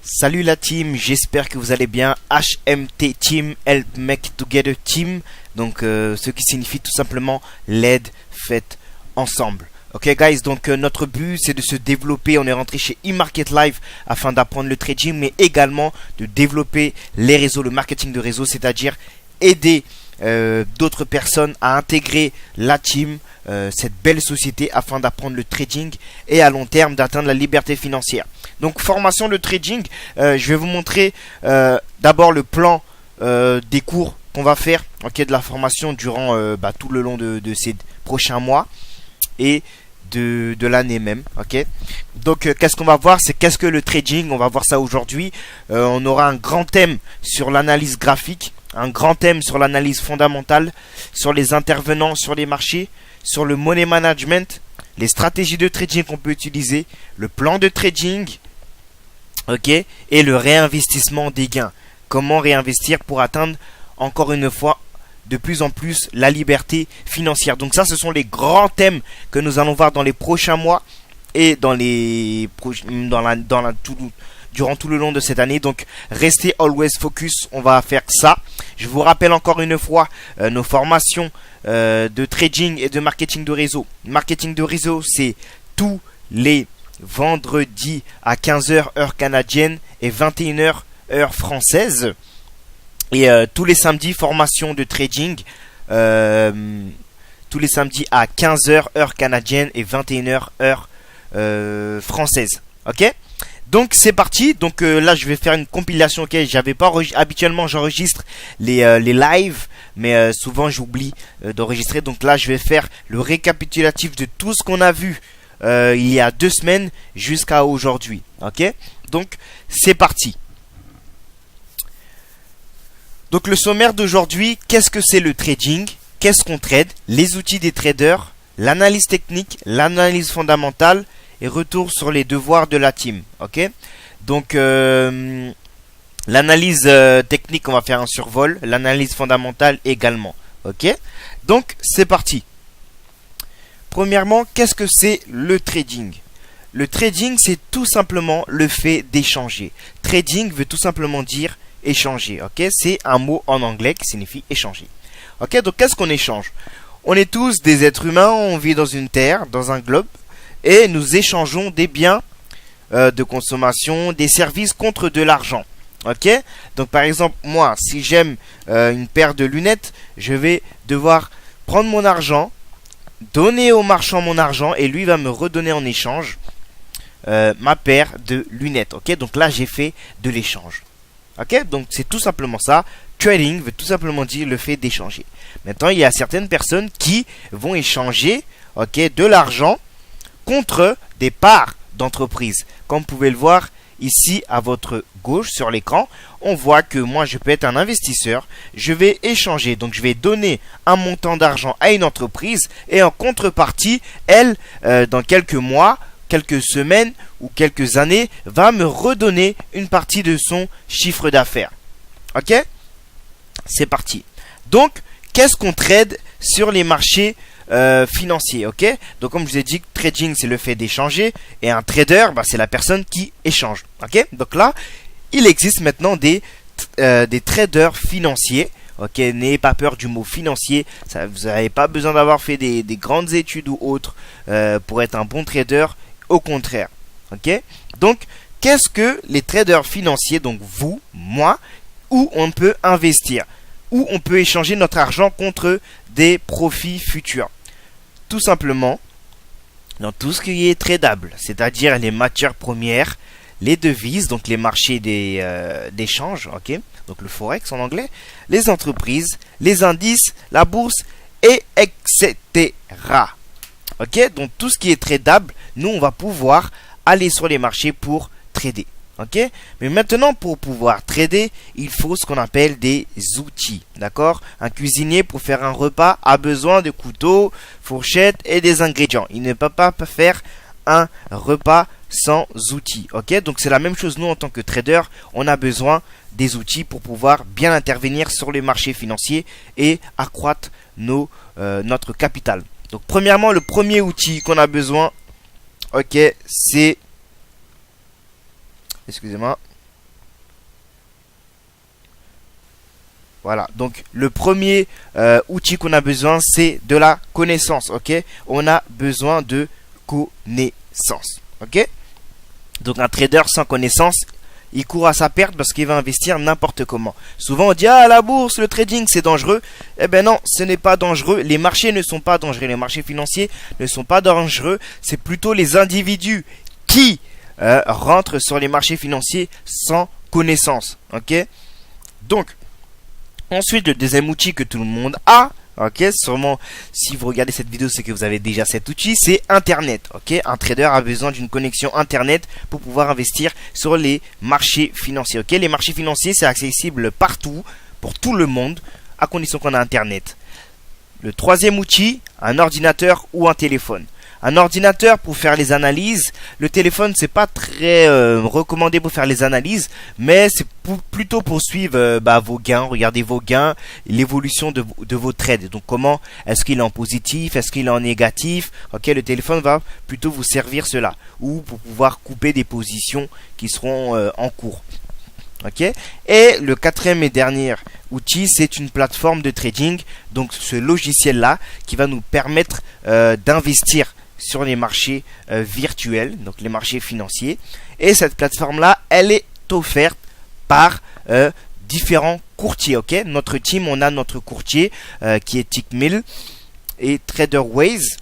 Salut la team, j'espère que vous allez bien. HMT Team, Help Make Together Team. Donc ce qui signifie tout simplement l'aide faite ensemble. Ok guys, donc notre but c'est de se développer. On est rentré chez eMarket Live afin d'apprendre le trading, mais également de développer les réseaux, le marketing de réseau, c'est-à-dire aider d'autres personnes à intégrer la team, cette belle société, afin d'apprendre le trading et à long terme d'atteindre la liberté financière. Donc formation de trading, je vais vous montrer d'abord le plan des cours qu'on va faire, ok, de la formation durant tout le long de ces prochains mois et de l'année même, ok. Donc qu'est-ce qu'on va voir, c'est qu'est-ce que le trading. On va voir ça aujourd'hui. On aura un grand thème sur l'analyse graphique, un grand thème sur l'analyse fondamentale, sur les intervenants sur les marchés, sur le money management, les stratégies de trading qu'on peut utiliser, le plan de trading, ok, et le réinvestissement des gains. Comment réinvestir pour atteindre encore une fois de plus en plus la liberté financière. Donc ça, ce sont les grands thèmes que nous allons voir dans les prochains mois et durant tout le long de cette année. Donc restez always focus, on va faire ça. Je vous rappelle encore une fois nos formations de trading et de marketing de réseau. Marketing de réseau, c'est tous les vendredis à 15h heure canadienne et 21h heure française. Et tous les samedis, formation de trading, tous les samedis à 15h heure canadienne et 21h heure française. Ok? Donc c'est parti. Donc là je vais faire une compilation. Ok, j'avais pas habituellement j'enregistre les lives, mais souvent j'oublie d'enregistrer. Donc là je vais faire le récapitulatif de tout ce qu'on a vu il y a 2 semaines jusqu'à aujourd'hui. Ok, donc c'est parti. Donc le sommaire d'aujourd'hui, qu'est-ce que c'est le trading? Qu'est-ce qu'on trade? Les outils des traders, l'analyse technique, l'analyse fondamentale et retour sur les devoirs de la team. Ok, donc l'analyse technique, on va faire un survol, l'analyse fondamentale également. Ok, donc c'est parti. Premièrement, qu'est-ce que c'est le trading? Le trading, c'est tout simplement le fait d'échanger. Trading veut tout simplement dire échanger. Ok, c'est un mot en anglais qui signifie échanger. Ok, donc qu'est-ce qu'on échange? On est tous des êtres humains, on vit dans une terre, dans un globe, et nous échangeons des biens de consommation, des services contre de l'argent. Ok, donc par exemple, moi, si j'aime une paire de lunettes, je vais devoir prendre mon argent, donner au marchand mon argent, et lui va me redonner en échange ma paire de lunettes. Ok, donc là j'ai fait de l'échange. Ok, donc c'est tout simplement ça. Trading veut tout simplement dire le fait d'échanger. Maintenant, il y a certaines personnes qui vont échanger, ok, de l'argent contre des parts d'entreprise. Comme vous pouvez le voir ici à votre gauche sur l'écran, on voit que moi je peux être un investisseur. Je vais échanger, donc je vais donner un montant d'argent à une entreprise et en contrepartie, elle, dans quelques mois, quelques semaines ou quelques années, va me redonner une partie de son chiffre d'affaires. Ok, c'est parti. Donc qu'est-ce qu'on trade sur les marchés financiers? Ok, donc comme je vous ai dit, trading c'est le fait d'échanger et un trader, c'est la personne qui échange. Ok, donc là il existe maintenant des traders financiers. Ok, n'ayez pas peur du mot financier. Ça, vous n'avez pas besoin d'avoir fait des grandes études ou autres pour être un bon trader. Au contraire. Ok, donc qu'est-ce que les traders financiers? Donc vous, moi, où on peut investir, où on peut échanger notre argent contre des profits futurs. Tout simplement dans tout ce qui est tradable, c'est-à-dire les matières premières, les devises, donc les marchés d'échange, ok, donc le forex en anglais, les entreprises, les indices, la bourse, et etc. Ok, donc tout ce qui est tradable, nous on va pouvoir aller sur les marchés pour trader. Ok, mais maintenant pour pouvoir trader, il faut ce qu'on appelle des outils. D'accord, un cuisinier pour faire un repas a besoin de couteaux, fourchettes et des ingrédients. Il ne peut pas faire un repas sans outils. Ok, donc c'est la même chose. Nous en tant que trader, on a besoin des outils pour pouvoir bien intervenir sur les marchés financiers et accroître notre capital. Donc premièrement, le premier outil qu'on a besoin, ok, c'est, excusez-moi, Voilà, donc le premier outil qu'on a besoin, c'est de la connaissance, ok? On a besoin de connaissance, ok? Donc un trader sans connaissance, il court à sa perte parce qu'il va investir n'importe comment. Souvent on dit, ah, la bourse, le trading, c'est dangereux. Eh ben non, ce n'est pas dangereux. Les marchés ne sont pas dangereux. Les marchés financiers ne sont pas dangereux. C'est plutôt les individus qui rentrent sur les marchés financiers sans connaissance, ok? Donc, ensuite, le deuxième outil que tout le monde a, ok, sûrement si vous regardez cette vidéo, c'est que vous avez déjà cet outil, c'est Internet, ok. Un trader a besoin d'une connexion Internet pour pouvoir investir sur les marchés financiers, ok. Les marchés financiers, c'est accessible partout, pour tout le monde, à condition qu'on a Internet. Le troisième outil, un ordinateur ou un téléphone. Un ordinateur pour faire les analyses. Le téléphone, c'est pas très recommandé pour faire les analyses, mais c'est plutôt pour suivre vos gains, regarder vos gains, l'évolution de vos trades. Donc comment est-ce qu'il est en positif, est-ce qu'il est en négatif. Ok, le téléphone va plutôt vous servir cela, ou pour pouvoir couper des positions qui seront en cours. Ok, et le quatrième et dernier outil, c'est une plateforme de trading. Donc ce logiciel là qui va nous permettre d'investir sur les marchés virtuels, donc les marchés financiers. Et cette plateforme là, elle est offerte par différents courtiers. Ok, notre team, on a notre courtier qui est Tickmill et TraderWays.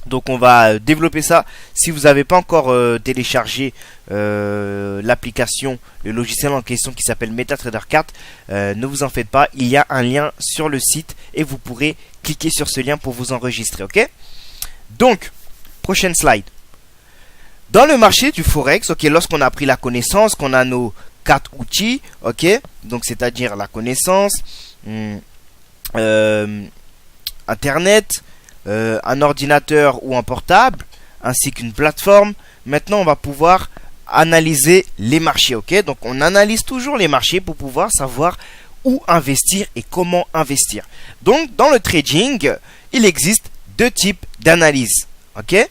Donc on va développer ça. Si vous n'avez pas encore téléchargé l'application, le logiciel en question qui s'appelle MetaTrader 4, ne vous en faites pas, il y a un lien sur le site et vous pourrez cliquer sur ce lien pour vous enregistrer, ok? Donc, prochaine slide. Dans le marché du Forex, ok, lorsqu'on a pris la connaissance, qu'on a nos 4 outils, ok, donc c'est-à-dire la connaissance, Internet, un ordinateur ou un portable, ainsi qu'une plateforme. Maintenant, on va pouvoir analyser les marchés, ok? Donc, on analyse toujours les marchés pour pouvoir savoir où investir et comment investir. Donc, dans le trading, il existe deux types d'analyse, ok?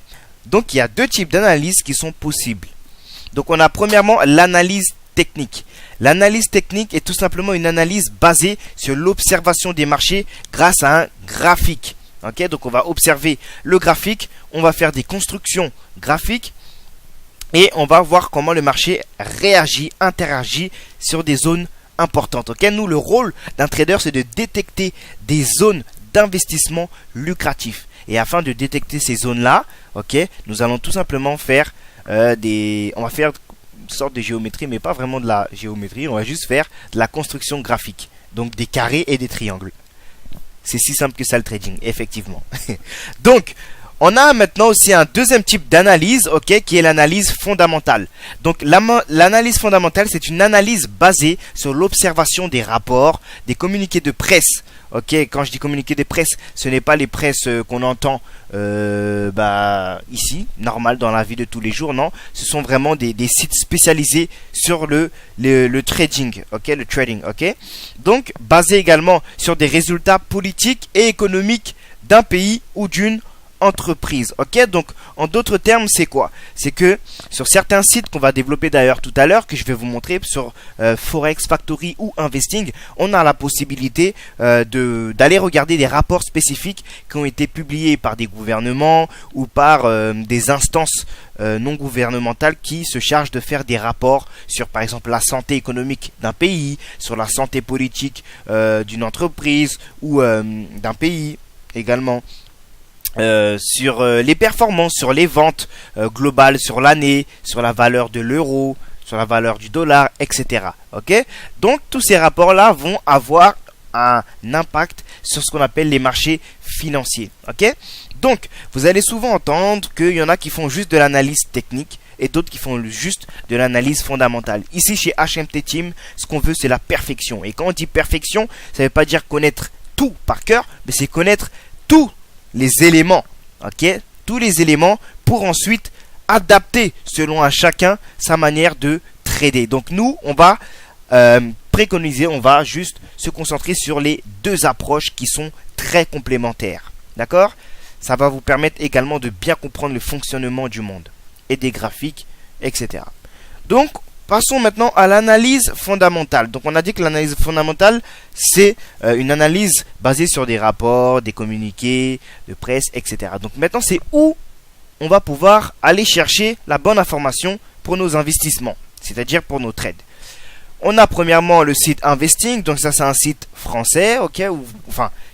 Donc, il y a deux types d'analyse qui sont possibles. Donc, on a premièrement l'analyse technique. L'analyse technique est tout simplement une analyse basée sur l'observation des marchés grâce à un graphique. Ok, donc on va observer le graphique, on va faire des constructions graphiques et on va voir comment le marché réagit, interagit sur des zones importantes. Ok, nous, le rôle d'un trader, c'est de détecter des zones d'investissement lucratifs. Et afin de détecter ces zones-là, ok, nous allons tout simplement faire on va faire une sorte de géométrie, mais pas vraiment de la géométrie, on va juste faire de la construction graphique. Donc des carrés et des triangles. C'est si simple que ça le trading, effectivement. Donc, on a maintenant aussi un deuxième type d'analyse, ok, qui est l'analyse fondamentale. Donc, l'analyse fondamentale, c'est une analyse basée sur l'observation des rapports, des communiqués de presse. Ok, quand je dis communiqués de presse, ce n'est pas les presses qu'on entend ici, normal dans la vie de tous les jours, non. Ce sont vraiment des sites spécialisés sur le trading, ok, le trading, ok. Donc, basé également sur des résultats politiques et économiques d'un pays ou d'une entreprise, ok. Donc en d'autres termes, c'est quoi? C'est que sur certains sites qu'on va développer d'ailleurs tout à l'heure, que je vais vous montrer sur Forex Factory ou Investing, on a la possibilité d'aller regarder des rapports spécifiques qui ont été publiés par des gouvernements ou par des instances non gouvernementales qui se chargent de faire des rapports sur par exemple la santé économique d'un pays, sur la santé politique d'une entreprise ou d'un pays également. Sur les performances, sur les ventes globales sur l'année, sur la valeur de l'euro, sur la valeur du dollar, etc. Ok? Donc tous ces rapports-là vont avoir un impact sur ce qu'on appelle les marchés financiers. Ok? Donc vous allez souvent entendre qu'il y en a qui font juste de l'analyse technique et d'autres qui font juste de l'analyse fondamentale. Ici chez HMT Team, ce qu'on veut, c'est la perfection. Et quand on dit perfection, ça ne veut pas dire connaître tout par cœur, mais c'est connaître tous les éléments, ok, tous les éléments pour ensuite adapter selon à chacun sa manière de trader. Donc nous, on va préconiser, on va juste se concentrer sur les deux approches qui sont très complémentaires. D'accord? Ça va vous permettre également de bien comprendre le fonctionnement du monde et des graphiques, etc. Donc, passons maintenant à l'analyse fondamentale. Donc on a dit que l'analyse fondamentale, c'est une analyse basée sur des rapports, des communiqués de presse, etc. Donc maintenant, c'est où on va pouvoir aller chercher la bonne information pour nos investissements, c'est-à-dire pour nos trades. On a premièrement le site Investing, donc ça c'est un site français, ok,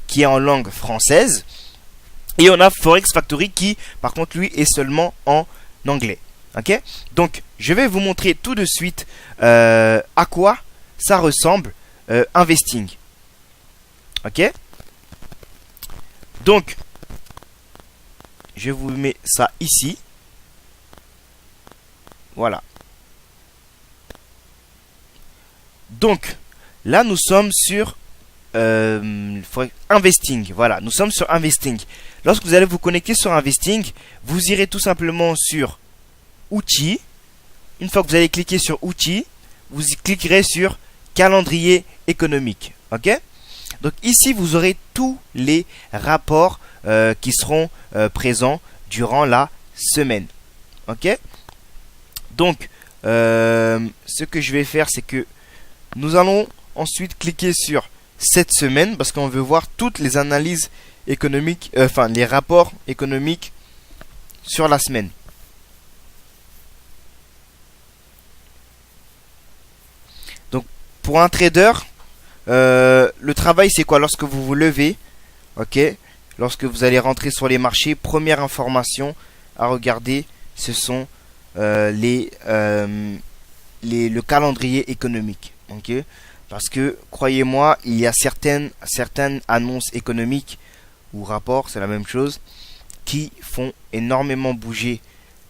qui est en langue française. Et on a Forex Factory qui, par contre, lui est seulement en anglais. Ok, donc je vais vous montrer tout de suite à quoi ça ressemble Investing. Ok, donc je vous mets ça ici. Voilà. Donc là nous sommes sur Investing. Voilà, nous sommes sur Investing. Lorsque vous allez vous connecter sur Investing, vous irez tout simplement sur Outils. Une fois que vous allez cliquer sur Outils, vous cliquerez sur Calendrier économique. Ok? Donc ici, vous aurez tous les rapports qui seront présents durant la semaine. Ok? Donc, ce que je vais faire, c'est que nous allons ensuite cliquer sur cette semaine parce qu'on veut voir toutes les analyses économiques, les rapports économiques sur la semaine. Donc pour un trader, le travail c'est quoi? Lorsque vous vous levez, ok, lorsque vous allez rentrer sur les marchés, première information à regarder, ce sont le calendrier économique, ok. Parce que, croyez-moi, il y a certaines annonces économiques ou rapports, c'est la même chose, qui font énormément bouger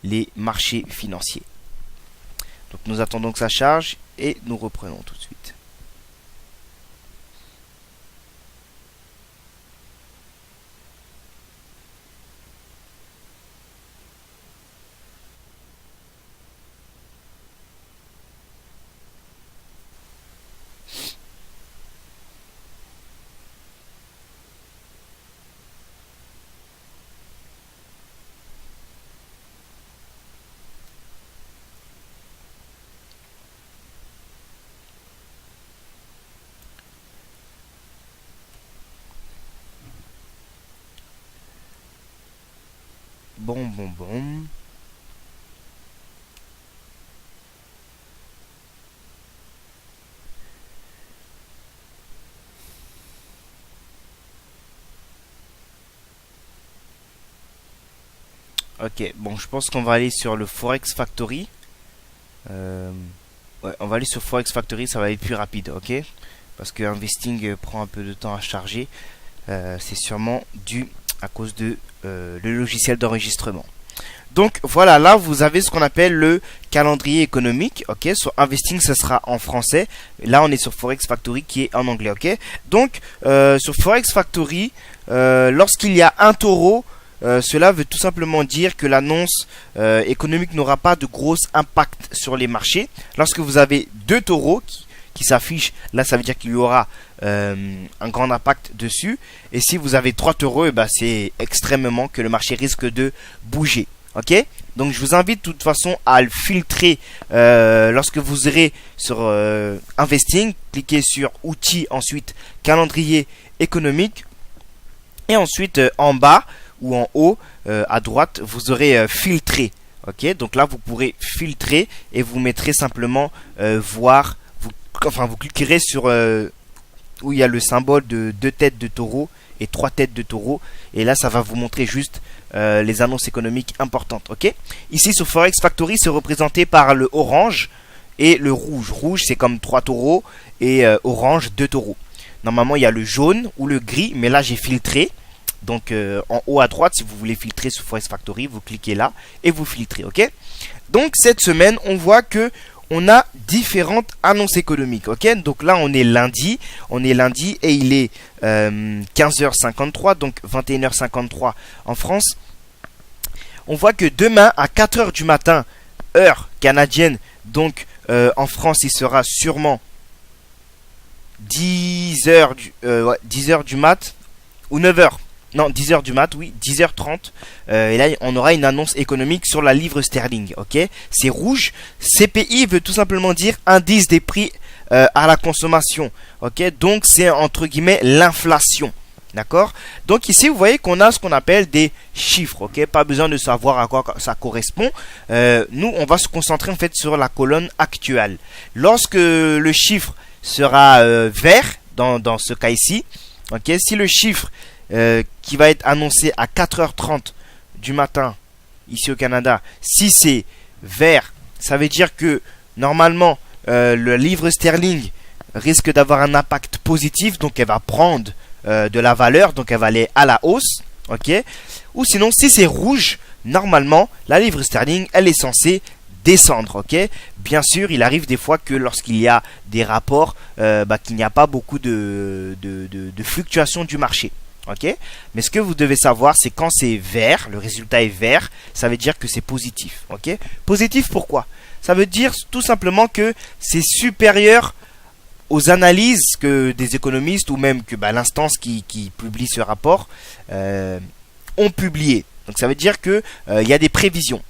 les marchés financiers. Donc nous attendons que ça charge et nous reprenons tout de suite. Bon. Ok, bon, je pense qu'on va aller sur le Forex Factory. Ouais, on va aller sur Forex Factory, ça va être plus rapide, ok? Parce que Investing prend un peu de temps à charger. C'est sûrement dû à cause de le logiciel d'enregistrement. Donc voilà, là vous avez ce qu'on appelle le calendrier économique, ok. Sur Investing, ça sera en français. Là, on est sur Forex Factory qui est en anglais, ok. Donc sur Forex Factory, lorsqu'il y a un taureau, cela veut tout simplement dire que l'annonce économique n'aura pas de gros impact sur les marchés. Lorsque vous avez deux taureaux qui s'affichent, là ça veut dire qu'il y aura un grand impact dessus. Et si vous avez trois taureaux, c'est extrêmement que le marché risque de bouger. Ok, donc je vous invite de toute façon à le filtrer lorsque vous irez sur Investing, cliquez sur Outils, ensuite Calendrier économique, et ensuite en bas ou en haut à droite vous aurez filtré. Ok, donc là vous pourrez filtrer et vous mettrez simplement voir. Vous cliquerez sur où il y a le symbole de 2 têtes de taureau et 3 têtes de taureau, et là ça va vous montrer juste les annonces économiques importantes. Ok, ici sur Forex Factory, c'est représenté par le orange et le rouge. Rouge c'est comme 3 taureaux et orange 2 taureaux. Normalement il y a le jaune ou le gris, mais là j'ai filtré. Donc en haut à droite, si vous voulez filtrer sur Forex Factory, vous cliquez là et vous filtrez. Ok, donc cette semaine on voit que on a différentes annonces économiques. Ok, donc là on est lundi et il est 15h53, donc 21h53 en France. On voit que demain à 4h du matin, heure canadienne, donc en France il sera sûrement 10h du mat ou 9h. non, 10h du mat, oui, 10h30. Et là, on aura une annonce économique sur la livre sterling, ok? C'est rouge. CPI veut tout simplement dire indice des prix à la consommation, ok? Donc, c'est entre guillemets l'inflation, d'accord? Donc, ici, vous voyez qu'on a ce qu'on appelle des chiffres, ok? Pas besoin de savoir à quoi ça correspond. Nous, on va se concentrer en fait sur la colonne actuelle. Lorsque le chiffre sera vert, dans ce cas ici, ok? Si le chiffre qui va être annoncé à 4h30 du matin ici au Canada, si c'est vert, ça veut dire que normalement le livre sterling risque d'avoir un impact positif, donc elle va prendre de la valeur, donc elle va aller à la hausse, ok? Ou sinon, si c'est rouge, normalement la livre sterling elle est censée descendre, ok? Bien sûr, il arrive des fois que lorsqu'il y a des rapports, qu'il n'y a pas beaucoup de fluctuations du marché. Ok, mais ce que vous devez savoir, c'est quand c'est vert, le résultat est vert, ça veut dire que c'est positif. Ok, positif pourquoi? Ça veut dire tout simplement que c'est supérieur aux analyses que des économistes ou même que l'instance qui publie ce rapport ont publié. Donc ça veut dire que il y a des prévisions.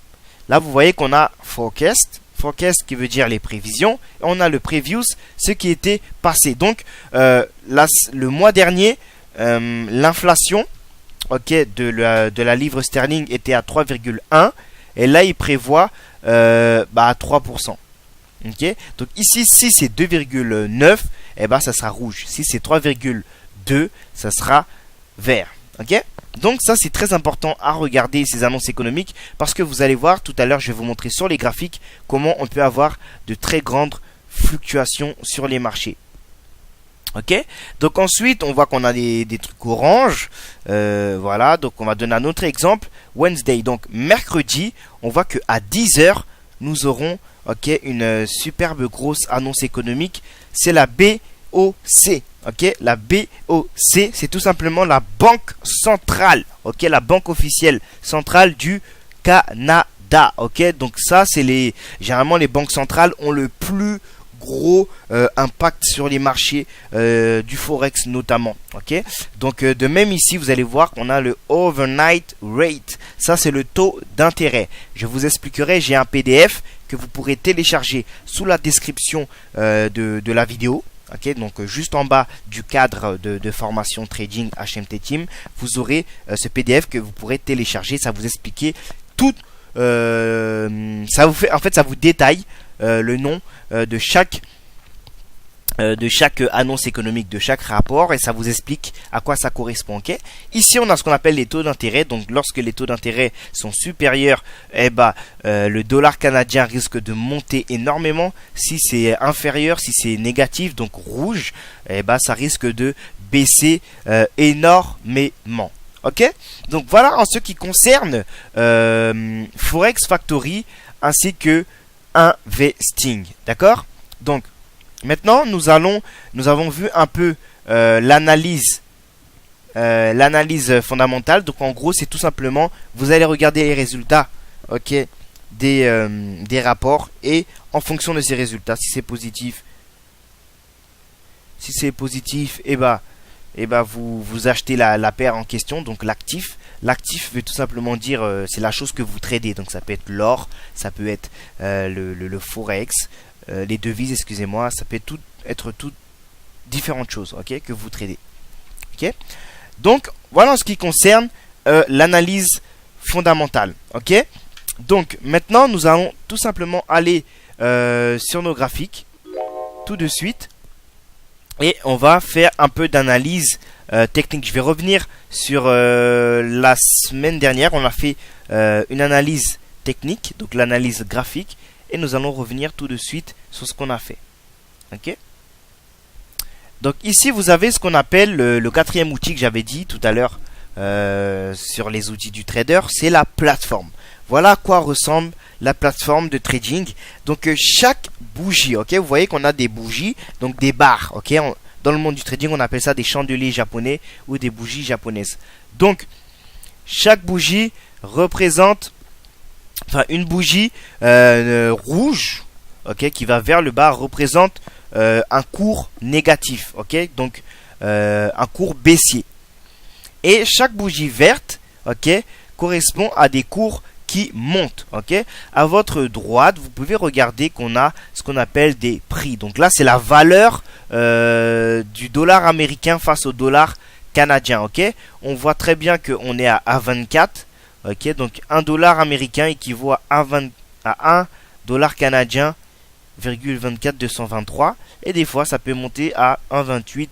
Là, vous voyez qu'on a forecast. Forecast qui veut dire les prévisions. Et on a le previews, ce qui était passé. Donc, là, le mois dernier, l'inflation de la livre sterling était à 3,1 et là il prévoit à 3%. Ok, donc ici si c'est 2,9, ça sera rouge. Si c'est 3,2, ça sera vert. Ok, donc ça c'est très important à regarder ces annonces économiques parce que vous allez voir tout à l'heure, je vais vous montrer sur les graphiques comment on peut avoir de très grandes fluctuations sur les marchés. Ok, donc ensuite on voit qu'on a des trucs orange, voilà, donc on va donner un autre exemple, Wednesday, donc mercredi, on voit que à 10h, nous aurons une superbe grosse annonce économique, c'est la BOC, ok, la BOC, c'est tout simplement la banque centrale, ok, la banque officielle centrale du Canada, ok, donc ça c'est généralement les banques centrales ont le plus gros impact sur les marchés du forex notamment, ok, donc de même ici vous allez voir qu'on a le overnight rate, ça c'est le taux d'intérêt. Je vous expliquerai, j'ai un PDF que vous pourrez télécharger sous la description de la vidéo. Ok, donc juste en bas du cadre de formation trading HMT Team, vous aurez ce PDF que vous pourrez télécharger. Ça vous expliquer tout, ça vous fait, en fait, ça vous détaille le nom de chaque annonce économique, de chaque rapport, et ça vous explique à quoi ça correspond. Okay, ici on a ce qu'on appelle les taux d'intérêt. Donc lorsque les taux d'intérêt sont supérieurs, le dollar canadien risque de monter énormément. Si c'est inférieur, si c'est négatif, donc rouge, ça risque de baisser énormément. Ok, donc voilà en ce qui concerne Forex Factory ainsi que Investing. D'accord, donc maintenant, nous avons vu un peu l'analyse fondamentale. Donc, en gros, c'est tout simplement, vous allez regarder les résultats, ok, des rapports et en fonction de ces résultats, si c'est positif, vous achetez la paire en question, donc l'actif. L'actif veut tout simplement dire c'est la chose que vous tradez. Donc, ça peut être l'or, ça peut être le forex. Les devises, excusez-moi, ça peut être toutes différentes choses, ok, que vous tradez. Ok, donc voilà en ce qui concerne l'analyse fondamentale. Ok, donc maintenant nous allons tout simplement aller sur nos graphiques tout de suite et on va faire un peu d'analyse technique. Je vais revenir sur la semaine dernière, on a fait une analyse technique, donc l'analyse graphique. Et nous allons revenir tout de suite sur ce qu'on a fait. Ok. Donc ici vous avez ce qu'on appelle le quatrième outil que j'avais dit tout à l'heure sur les outils du trader, c'est la plateforme. Voilà à quoi ressemble la plateforme de trading. Donc chaque bougie, ok, vous voyez qu'on a des bougies, donc des barres, ok. Dans le monde du trading, on appelle ça des chandeliers japonais ou des bougies japonaises. Donc chaque bougie représente une bougie rouge, ok, qui va vers le bas représente un cours négatif, ok, donc un cours baissier. Et chaque bougie verte, ok, correspond à des cours qui montent, ok. À votre droite, vous pouvez regarder qu'on a ce qu'on appelle des prix. Donc là, c'est la valeur du dollar américain face au dollar canadien, ok. On voit très bien qu'on est à 24, ok. Donc 1 dollar américain équivaut à 1 dollar canadien, 223. Et des fois, ça peut monter à 1,28,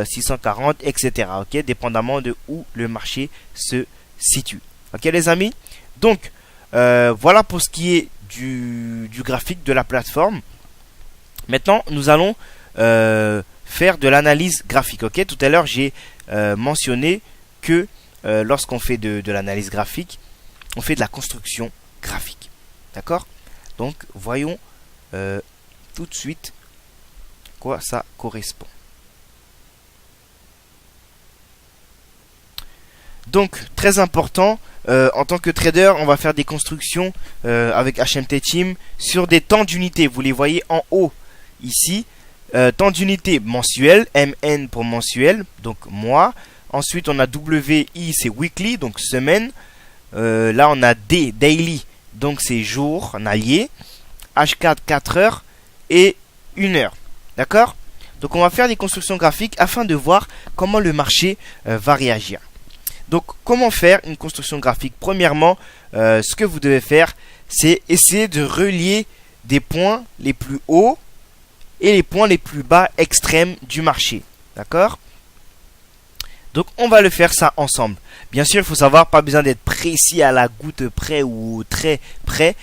640, etc. Ok, dépendamment de où le marché se situe. Ok, les amis. Donc, voilà pour ce qui est du graphique de la plateforme. Maintenant, nous allons faire de l'analyse graphique. Ok, tout à l'heure, j'ai mentionné que lorsqu'on fait de l'analyse graphique, on fait de la construction graphique. D'accord? Donc, voyons tout de suite quoi ça correspond. Donc, très important, en tant que trader, on va faire des constructions avec HMT Team sur des temps d'unité. Vous les voyez en haut ici. Temps d'unité mensuel, MN pour mensuel, donc mois. Ensuite, on a WI, c'est weekly, donc semaine. Là, on a D, daily, donc c'est jour, en allié. H4, 4 heures et 1 heure. D'accord? Donc, on va faire des constructions graphiques afin de voir comment le marché va réagir. Donc, comment faire une construction graphique? Premièrement, ce que vous devez faire, c'est essayer de relier des points les plus hauts et les points les plus bas extrêmes du marché. D'accord? Donc, on va le faire ça ensemble. Bien sûr, il faut savoir, pas besoin d'être précis à la goutte près ou très près.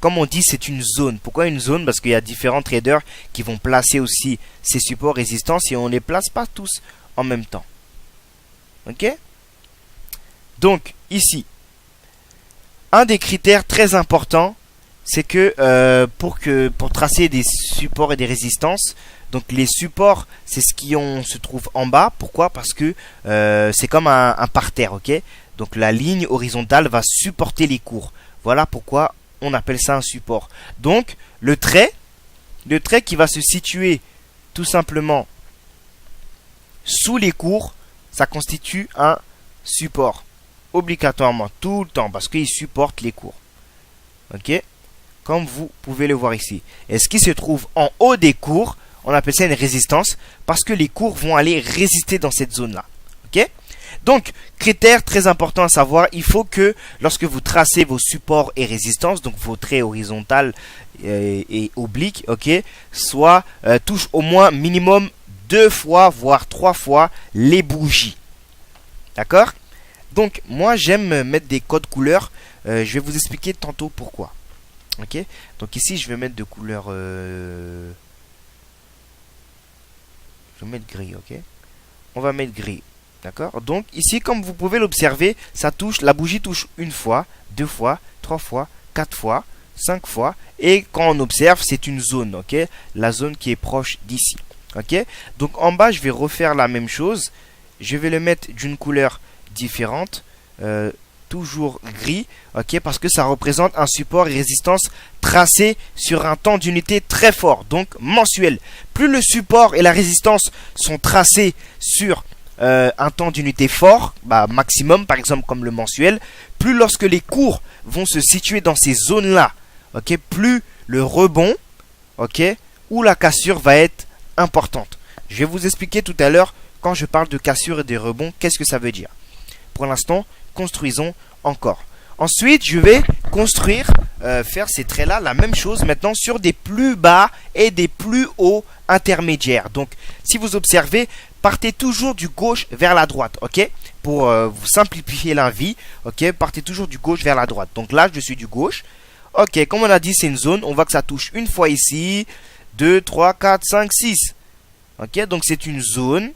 Comme on dit, c'est une zone. Pourquoi une zone? Parce qu'il y a différents traders qui vont placer aussi ces supports résistances et on ne les place pas tous en même temps. Ok? Donc, ici, un des critères très importants, c'est que pour tracer des supports et des résistances, donc les supports, c'est ce qui se trouve en bas. Pourquoi? Parce que c'est comme un parterre, ok? Donc la ligne horizontale va supporter les cours. Voilà pourquoi on appelle ça un support. Donc le trait qui va se situer tout simplement sous les cours, ça constitue un support. Obligatoirement, tout le temps, parce qu'il supporte les cours. Ok? Comme vous pouvez le voir ici. Et ce qui se trouve en haut des cours, on appelle ça une résistance, parce que les cours vont aller résister dans cette zone-là. Ok? Donc, critère très important à savoir, il faut que lorsque vous tracez vos supports et résistances, donc vos traits horizontaux et obliques, ok, touchent au moins minimum 2 fois, voire 3 fois les bougies. D'accord? Donc, moi, j'aime mettre des codes couleurs. Je vais vous expliquer tantôt pourquoi. Ok? Donc, ici, je vais mettre de couleur... Je vais mettre gris, ok? On va mettre gris. D'accord? Donc, ici, comme vous pouvez l'observer, la bougie touche 1 fois, 2 fois, 3 fois, 4 fois, 5 fois. Et quand on observe, c'est une zone, ok? La zone qui est proche d'ici. Ok? Donc, en bas, je vais refaire la même chose. Je vais le mettre d'une couleur différente, toujours gris, ok, parce que ça représente un support et résistance tracé sur un temps d'unité très fort, donc mensuel. Plus le support et la résistance sont tracés sur un temps d'unité fort, maximum par exemple comme le mensuel, plus lorsque les cours vont se situer dans ces zones-là, ok, plus le rebond, ok, ou la cassure va être importante. Je vais vous expliquer tout à l'heure quand je parle de cassure et de rebond, qu'est-ce que ça veut dire. Pour l'instant, construisons encore. Ensuite, je vais construire, faire ces traits-là, la même chose maintenant sur des plus bas et des plus hauts intermédiaires. Donc, si vous observez, partez toujours du gauche vers la droite, ok? Pour vous simplifier la vie, ok? Partez toujours du gauche vers la droite. Donc là, je suis du gauche. Ok, comme on a dit, c'est une zone. On voit que ça touche une fois ici, 2, 3, 4, 5, 6. Ok, donc c'est une zone.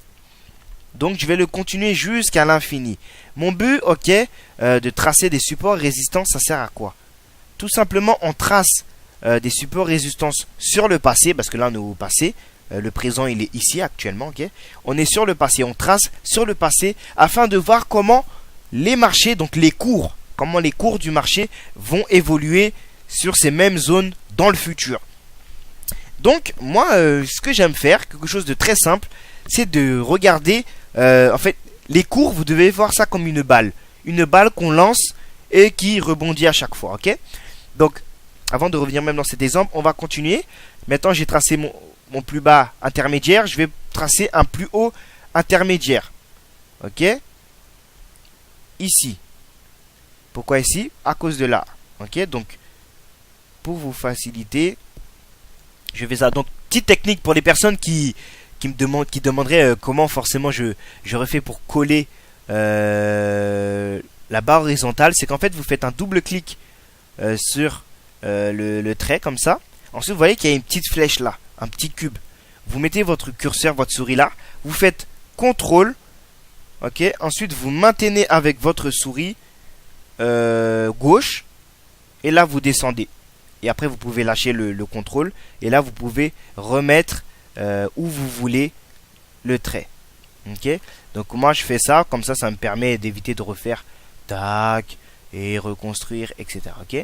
Donc, je vais le continuer jusqu'à l'infini. Mon but, ok, de tracer des supports résistants, ça sert à quoi? Tout simplement, on trace des supports résistances sur le passé, parce que là, on est au passé. Le présent, il est ici actuellement, ok? On est sur le passé, on trace sur le passé afin de voir comment les marchés, donc les cours, comment les cours du marché vont évoluer sur ces mêmes zones dans le futur. Donc, moi, ce que j'aime faire, quelque chose de très simple, c'est de regarder, en fait, les cours, vous devez voir ça comme une balle. Une balle qu'on lance et qui rebondit à chaque fois, ok? Donc, avant de revenir même dans cet exemple, on va continuer. Maintenant, j'ai tracé mon plus bas intermédiaire. Je vais tracer un plus haut intermédiaire. Ok? Ici. Pourquoi ici? À cause de là. Ok? Donc, pour vous faciliter, je fais ça. Donc, petite technique pour les personnes qui demanderaient comment forcément je refais pour coller la barre horizontale. C'est qu'en fait, vous faites un double clic sur le trait comme ça. Ensuite, vous voyez qu'il y a une petite flèche là, un petit cube. Vous mettez votre curseur, votre souris là. Vous faites CTRL. Ok. Ensuite, vous maintenez avec votre souris gauche. Et là, vous descendez. Et après, vous pouvez lâcher le contrôle. Et là, vous pouvez remettre où vous voulez le trait. Ok. Donc, moi, je fais ça. Comme ça me permet d'éviter de refaire tac et reconstruire, etc. Ok.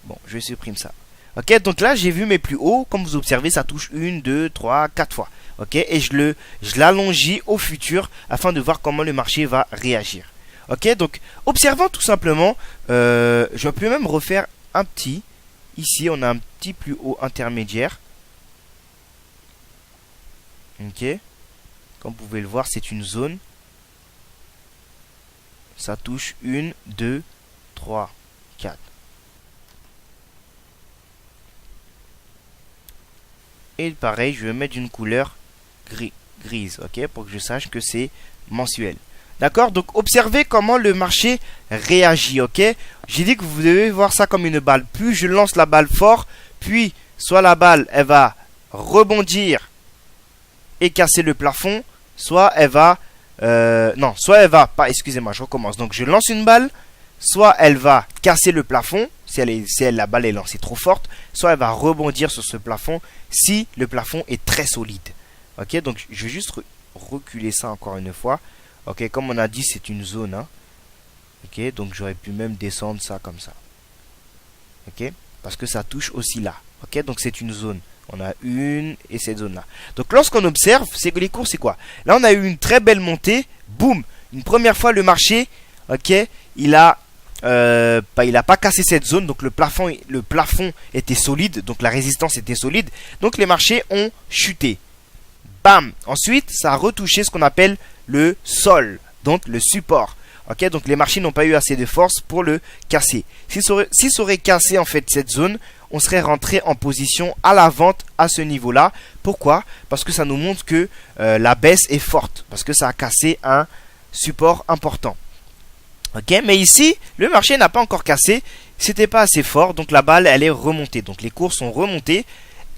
Bon, je supprime ça. Ok, donc là, j'ai vu mes plus hauts. Comme vous observez, ça touche 1, 2, 3, 4 fois. Ok, et je l'allonge au futur afin de voir comment le marché va réagir. Ok, donc, observant tout simplement, je peux même refaire un petit. Ici, on a un petit plus haut intermédiaire. Ok, comme vous pouvez le voir, c'est une zone. Ça touche 1, 2, 3, 4. Et pareil, je vais mettre une couleur grise, ok, pour que je sache que c'est mensuel. D'accord? Donc, observez comment le marché réagit, ok? J'ai dit que vous devez voir ça comme une balle. Plus je lance la balle fort, puis soit la balle, elle va rebondir et casser le plafond, soit elle va... non, soit elle va... pas. Excusez-moi, je recommence. Donc, je lance une balle, soit elle va casser le plafond, si la balle est lancée trop forte, soit elle va rebondir sur ce plafond si le plafond est très solide. Ok, donc je vais juste reculer ça encore une fois. Ok, comme on a dit, c'est une zone. Hein. Ok, donc j'aurais pu même descendre ça comme ça. Ok, parce que ça touche aussi là. Ok, donc c'est une zone. On a une et cette zone là. Donc lorsqu'on observe, c'est que les cours, c'est quoi? Là, on a eu une très belle montée. Boum, une première fois le marché. Ok, il a pas cassé cette zone, donc le plafond était solide, donc la résistance était solide, donc les marchés ont chuté. Bam. Ensuite, ça a retouché ce qu'on appelle le sol, donc le support. Ok, donc les marchés n'ont pas eu assez de force pour le casser. Si ça aurait cassé en fait cette zone, on serait rentré en position à la vente à ce niveau-là. Pourquoi? Parce que ça nous montre que la baisse est forte, parce que ça a cassé un support important. Ok, mais ici, le marché n'a pas encore cassé, c'était pas assez fort, donc la balle, elle est remontée. Donc les cours sont remontés.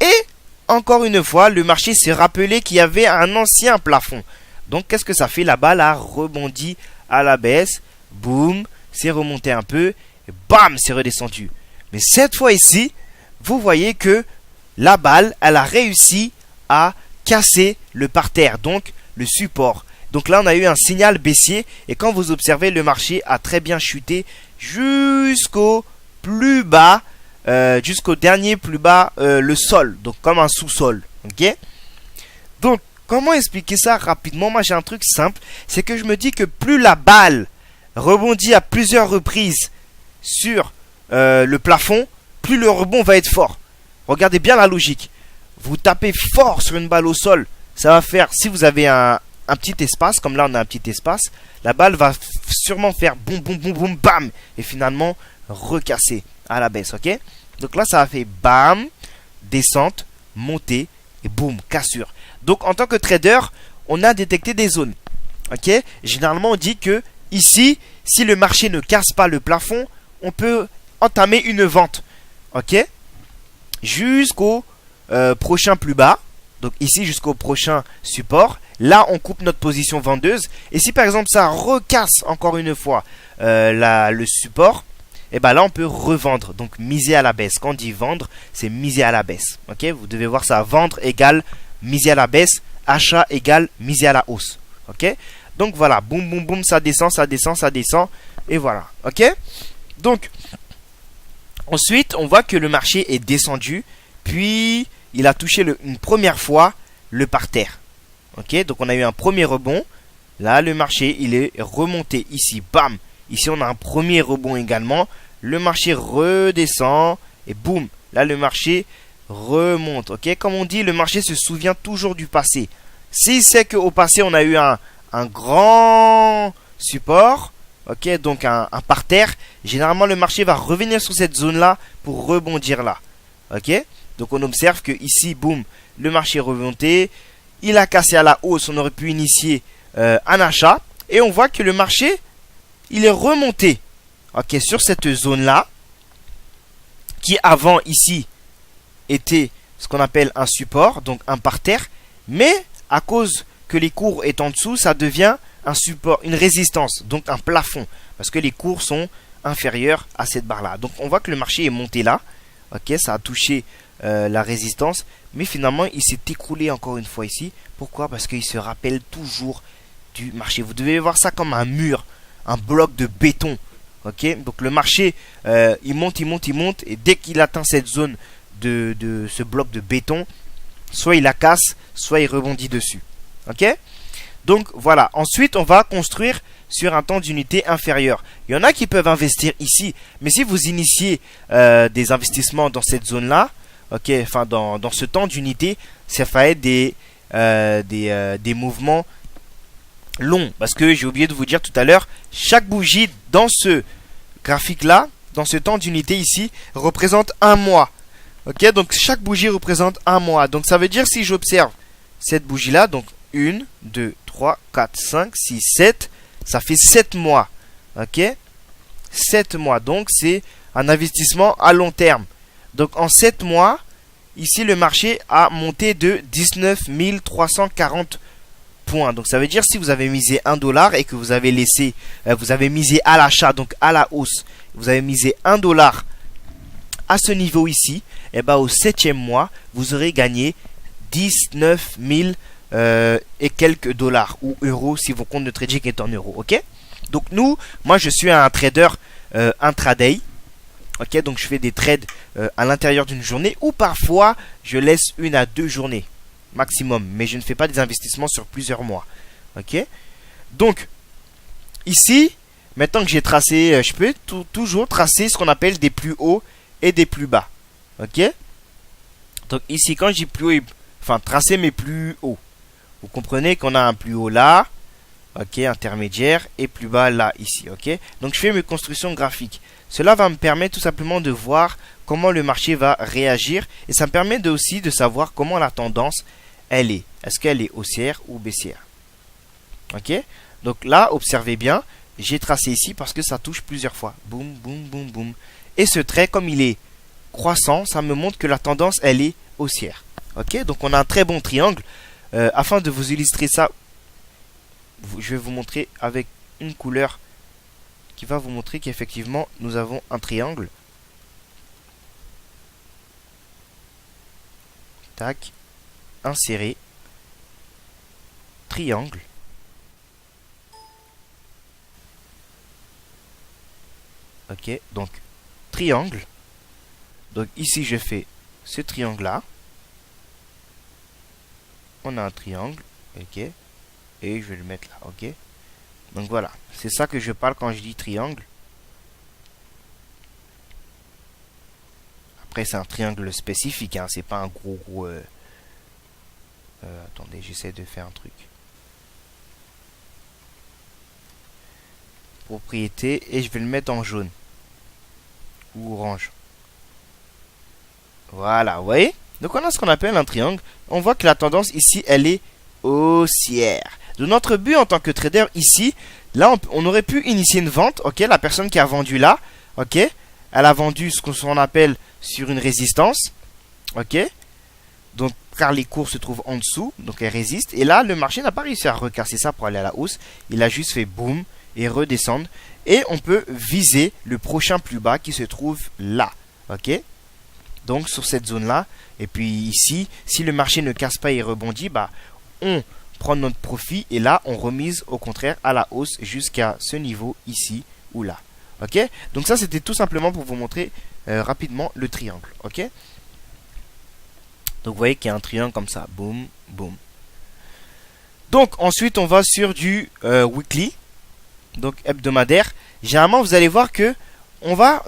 Et, encore une fois, le marché s'est rappelé qu'il y avait un ancien plafond. Donc, qu'est-ce que ça fait? La balle a rebondi à la baisse. Boum, c'est remonté un peu. Et bam, c'est redescendu. Mais cette fois ici, vous voyez que la balle, elle a réussi à casser le parterre, donc le support. Donc là, on a eu un signal baissier. Et quand vous observez, le marché a très bien chuté jusqu'au plus bas, jusqu'au dernier plus bas, le sol. Donc comme un sous-sol. Ok? Donc, comment expliquer ça rapidement? Moi, j'ai un truc simple. C'est que je me dis que plus la balle rebondit à plusieurs reprises sur le plafond, plus le rebond va être fort. Regardez bien la logique. Vous tapez fort sur une balle au sol. Ça va faire, si vous avez un petit espace, comme là on a un petit espace, la balle va sûrement faire boum boum boum boum bam et finalement recasser à la baisse, ok? Donc là ça a fait bam, descente, montée et boum, cassure. Donc en tant que trader, on a détecté des zones, ok? Généralement on dit que ici, si le marché ne casse pas le plafond, on peut entamer une vente, ok? Jusqu'au prochain plus bas. Donc ici jusqu'au prochain support. Là on coupe notre position vendeuse. Et si par exemple ça recasse encore une fois le support, et ben là on peut revendre. Donc miser à la baisse. Quand on dit vendre, c'est miser à la baisse. Ok, vous devez voir ça. Vendre égale miser à la baisse. Achat égale miser à la hausse. Ok. Donc voilà. Boum boum boum. Ça descend, ça descend, ça descend. Et voilà. Ok. Donc ensuite on voit que le marché est descendu. Puis il a touché une première fois le parterre. Ok, donc on a eu un premier rebond. Là, le marché, il est remonté ici. Bam! Ici, on a un premier rebond également. Le marché redescend. Et boum! Là, le marché remonte. Ok? Comme on dit, le marché se souvient toujours du passé. S'il sait qu'au passé, on a eu un grand support, ok, donc un parterre, généralement, le marché va revenir sur cette zone-là pour rebondir là. Ok? Donc, on observe que ici, boum, le marché est remonté. Il a cassé à la hausse. On aurait pu initier un achat. Et on voit que le marché, il est remonté. Ok, sur cette zone-là, qui avant ici était ce qu'on appelle un support, donc un parterre, mais à cause que les cours est en dessous, ça devient un support, une résistance, donc un plafond, parce que les cours sont inférieurs à cette barre-là. Donc on voit que le marché est monté là, ok, ça a touché la résistance, mais finalement il s'est écroulé encore une fois ici. Pourquoi? Parce qu'il se rappelle toujours du marché. Vous devez voir ça comme un mur, un bloc de béton. Ok, donc le marché, il monte, et dès qu'il atteint cette zone de ce bloc de béton, soit il la casse, soit il rebondit dessus. Ok, donc voilà. Ensuite, on va construire sur un temps d'unité inférieur. Il y en a qui peuvent investir ici, mais si vous initiez des investissements dans cette zone-là, ok, enfin dans ce temps d'unité, ça va être des mouvements long, parce que j'ai oublié de vous dire tout à l'heure, chaque bougie dans ce graphique là, dans ce temps d'unité ici, représente un mois. Ok, donc chaque bougie représente un mois. Donc ça veut dire, si j'observe cette bougie là, donc 1, 2, 3, 4, 5, 6, 7, ça fait 7 mois. Ok, 7 mois, donc c'est un investissement à long terme. Donc en 7 mois, ici le marché a monté de 19 340 points. Donc ça veut dire, si vous avez misé 1 dollar et que vous avez laissé, vous avez misé à l'achat, donc à la hausse, vous avez misé 1 dollar à ce niveau ici, et ben au 7e mois, vous aurez gagné 19 000 et quelques dollars ou euros si vos comptes de trading est en euros. Ok, donc moi je suis un trader intraday. Ok, donc je fais des trades à l'intérieur d'une journée, ou parfois je laisse 1 à 2 journées maximum, mais je ne fais pas des investissements sur plusieurs mois. Ok, donc ici, maintenant que j'ai tracé, je peux toujours tracer ce qu'on appelle des plus hauts et des plus bas. Ok, donc ici, quand je dis plus haut, enfin tracer mes plus hauts, vous comprenez qu'on a un plus haut là, ok, intermédiaire, et plus bas là, ici. Ok, donc je fais mes constructions graphiques. Cela va me permettre tout simplement de voir comment le marché va réagir, et ça me permet aussi de savoir comment la tendance elle est. Est-ce qu'elle est haussière ou baissière? Ok, donc là, observez bien, j'ai tracé ici parce que ça touche plusieurs fois. Boum, boum, boum, boum. Et ce trait, comme il est croissant, ça me montre que la tendance elle est haussière. Ok, donc on a un très bon triangle. Afin de vous illustrer ça, je vais vous montrer avec une couleur qui va vous montrer qu'effectivement nous avons un triangle. Tac, insérer, triangle. Ok, donc triangle. Donc ici je fais ce triangle là. On a un triangle, ok, et je vais le mettre là, ok. Donc voilà, c'est ça que je parle quand je dis triangle. Après c'est un triangle spécifique, hein, c'est pas un gros attendez, j'essaie de faire un truc. Propriété, et je vais le mettre en jaune ou orange. Voilà, vous voyez? Donc on a ce qu'on appelle un triangle. On voit que la tendance ici, elle est haussière. Donc notre but en tant que trader ici, là on aurait pu initier une vente. Ok, la personne qui a vendu là, ok, elle a vendu ce qu'on appelle sur une résistance. Ok, donc car les cours se trouvent en dessous, donc elle résiste. Et là le marché n'a pas réussi à recasser ça pour aller à la hausse. Il a juste fait boum et redescendre. Et on peut viser le prochain plus bas qui se trouve là. Ok, donc sur cette zone là. Et puis ici, si le marché ne casse pas et rebondit, bah on prend notre profit et là on remise au contraire à la hausse jusqu'à ce niveau ici ou là. Ok, donc ça c'était tout simplement pour vous montrer rapidement le triangle. Ok, donc vous voyez qu'il y a un triangle comme ça, boum boum. Donc ensuite on va sur du weekly, donc hebdomadaire. Généralement vous allez voir que on va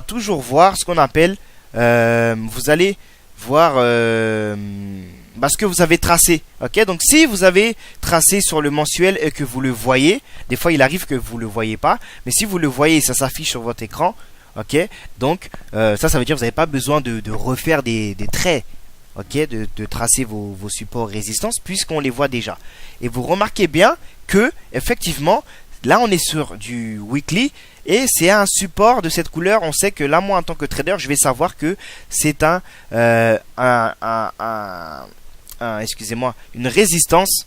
toujours voir ce qu'on appelle, vous allez voir ce que vous avez tracé. Ok, donc si vous avez tracé sur le mensuel et que vous le voyez, des fois il arrive que vous le voyez pas, mais si vous le voyez, ça s'affiche sur votre écran. Ok, donc ça veut dire que vous n'avez pas besoin de refaire des traits. Ok, de tracer vos supports résistance puisqu'on les voit déjà. Et vous remarquez bien que effectivement là on est sur du weekly et c'est un support de cette couleur. On sait que là moi en tant que trader je vais savoir que c'est excusez-moi, une résistance,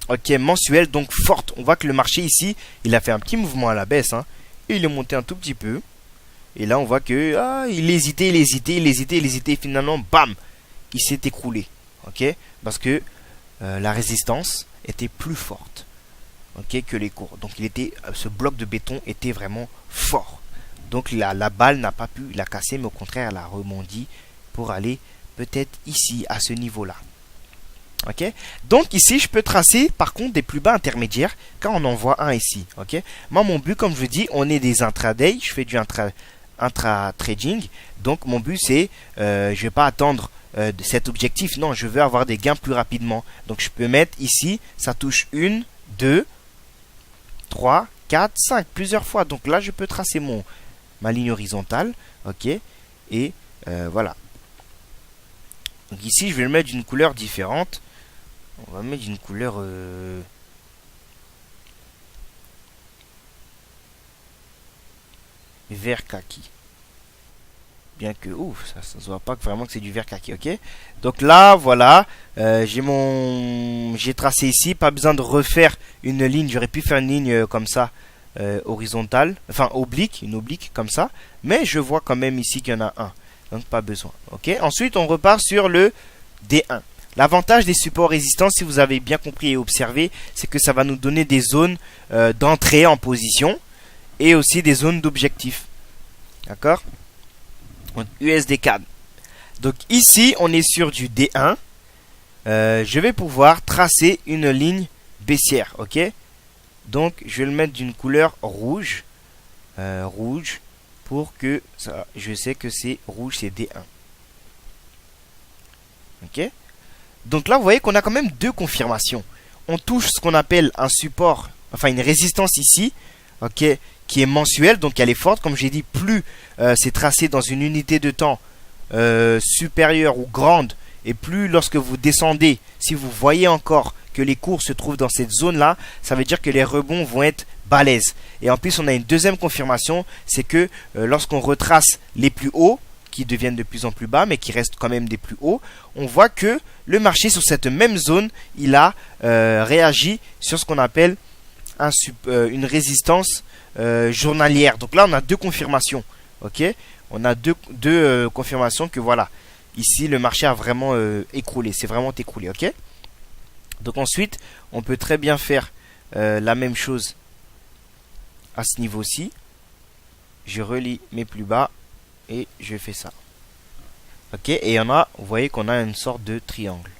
ok, mensuelle, donc forte. On voit que le marché ici il a fait un petit mouvement à la baisse, hein, et il est monté un tout petit peu. Et là on voit que il hésitait, et finalement bam, il s'est écroulé, ok, parce que la résistance était plus forte, ok, que les cours. Donc ce bloc de béton était vraiment fort. Donc la balle n'a pas pu la casser, mais au contraire elle a rebondi pour aller peut-être ici à ce niveau-là. Ok, donc ici je peux tracer par contre des plus bas intermédiaires quand on en voit un ici. Ok, moi mon but, comme je vous dis, on est des intraday, je fais du intra-trading, donc mon but c'est je vais pas attendre cet objectif, non, je veux avoir des gains plus rapidement. Donc je peux mettre ici, ça touche 1, 2, 3, 4, 5, plusieurs fois. Donc là je peux tracer ma ligne horizontale, ok, et voilà. Donc ici je vais le mettre d'une couleur différente. On va mettre d'une couleur vert kaki. Bien que ça se voit pas vraiment que c'est du vert kaki, ok. Donc là voilà, j'ai tracé ici, pas besoin de refaire une ligne. J'aurais pu faire une ligne comme ça, horizontale, enfin oblique, une oblique comme ça, mais je vois quand même ici qu'il y en a un, donc pas besoin, ok. Ensuite on repart sur le D1. L'avantage des supports résistants, si vous avez bien compris et observé, c'est que ça va nous donner des zones d'entrée en position et aussi des zones d'objectif. D'accord? Donc USD-CAD. Donc ici, on est sur du D1. Je vais pouvoir tracer une ligne baissière. Ok? Donc je vais le mettre d'une couleur rouge. Rouge. Pour que ça, je sais que c'est rouge, c'est D1. Ok? Donc là, vous voyez qu'on a quand même deux confirmations. On touche ce qu'on appelle un support, enfin une résistance ici, ok, qui est mensuelle, donc elle est forte. Comme j'ai dit, plus c'est tracé dans une unité de temps supérieure ou grande, et plus lorsque vous descendez, si vous voyez encore que les cours se trouvent dans cette zone-là, ça veut dire que les rebonds vont être balèzes. Et en plus, on a une deuxième confirmation, c'est que lorsqu'on retrace les plus hauts, qui deviennent de plus en plus bas, mais qui restent quand même des plus hauts, on voit que le marché sur cette même zone, il a réagi sur ce qu'on appelle une résistance journalière. Donc là, on a deux confirmations. Ok, on a deux confirmations que voilà, ici le marché a vraiment écroulé, c'est vraiment écroulé. Ok, donc ensuite, on peut très bien faire la même chose à ce niveau-ci. Je relie mes plus bas. Et je fais ça. Ok, et il y en a, vous voyez qu'on a une sorte de triangle.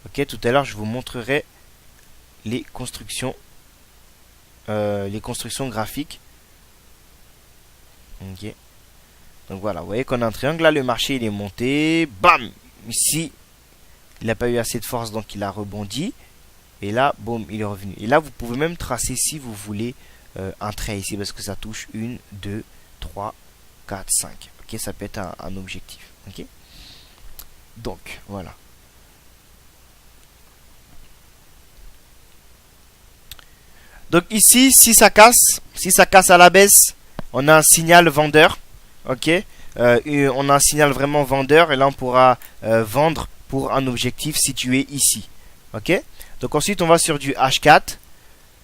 Ok, tout à l'heure je vous montrerai les constructions graphiques. Ok, donc voilà, vous voyez qu'on a un triangle. Là le marché il est monté, bam, ici il n'a pas eu assez de force donc il a rebondi. Et là, boum, il est revenu. Et là vous pouvez même tracer si vous voulez un trait ici parce que ça touche 1, 2, 3, 4, 5. Ok, ça peut être un objectif. Ok, donc voilà. Donc ici, si ça casse à la baisse, on a un signal vendeur. Ok, on a un signal vraiment vendeur et là on pourra vendre pour un objectif situé ici. Ok, donc ensuite on va sur du H4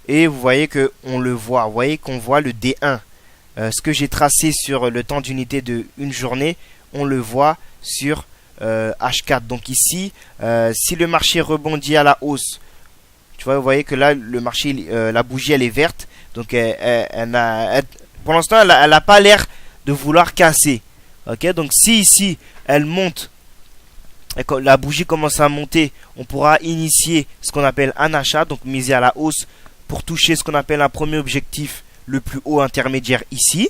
et vous voyez que on le voit. Vous voyez qu'on voit le D1. Ce que j'ai tracé sur le temps d'unité de une journée, on le voit sur H4. Donc ici, si le marché rebondit à la hausse, tu vois, vous voyez que là, le marché, la bougie, elle est verte. Donc, pour l'instant, elle n'a pas l'air de vouloir casser. Ok, donc si ici, elle monte et quand la bougie commence à monter, on pourra initier ce qu'on appelle un achat, donc miser à la hausse pour toucher ce qu'on appelle un premier objectif le plus haut intermédiaire ici.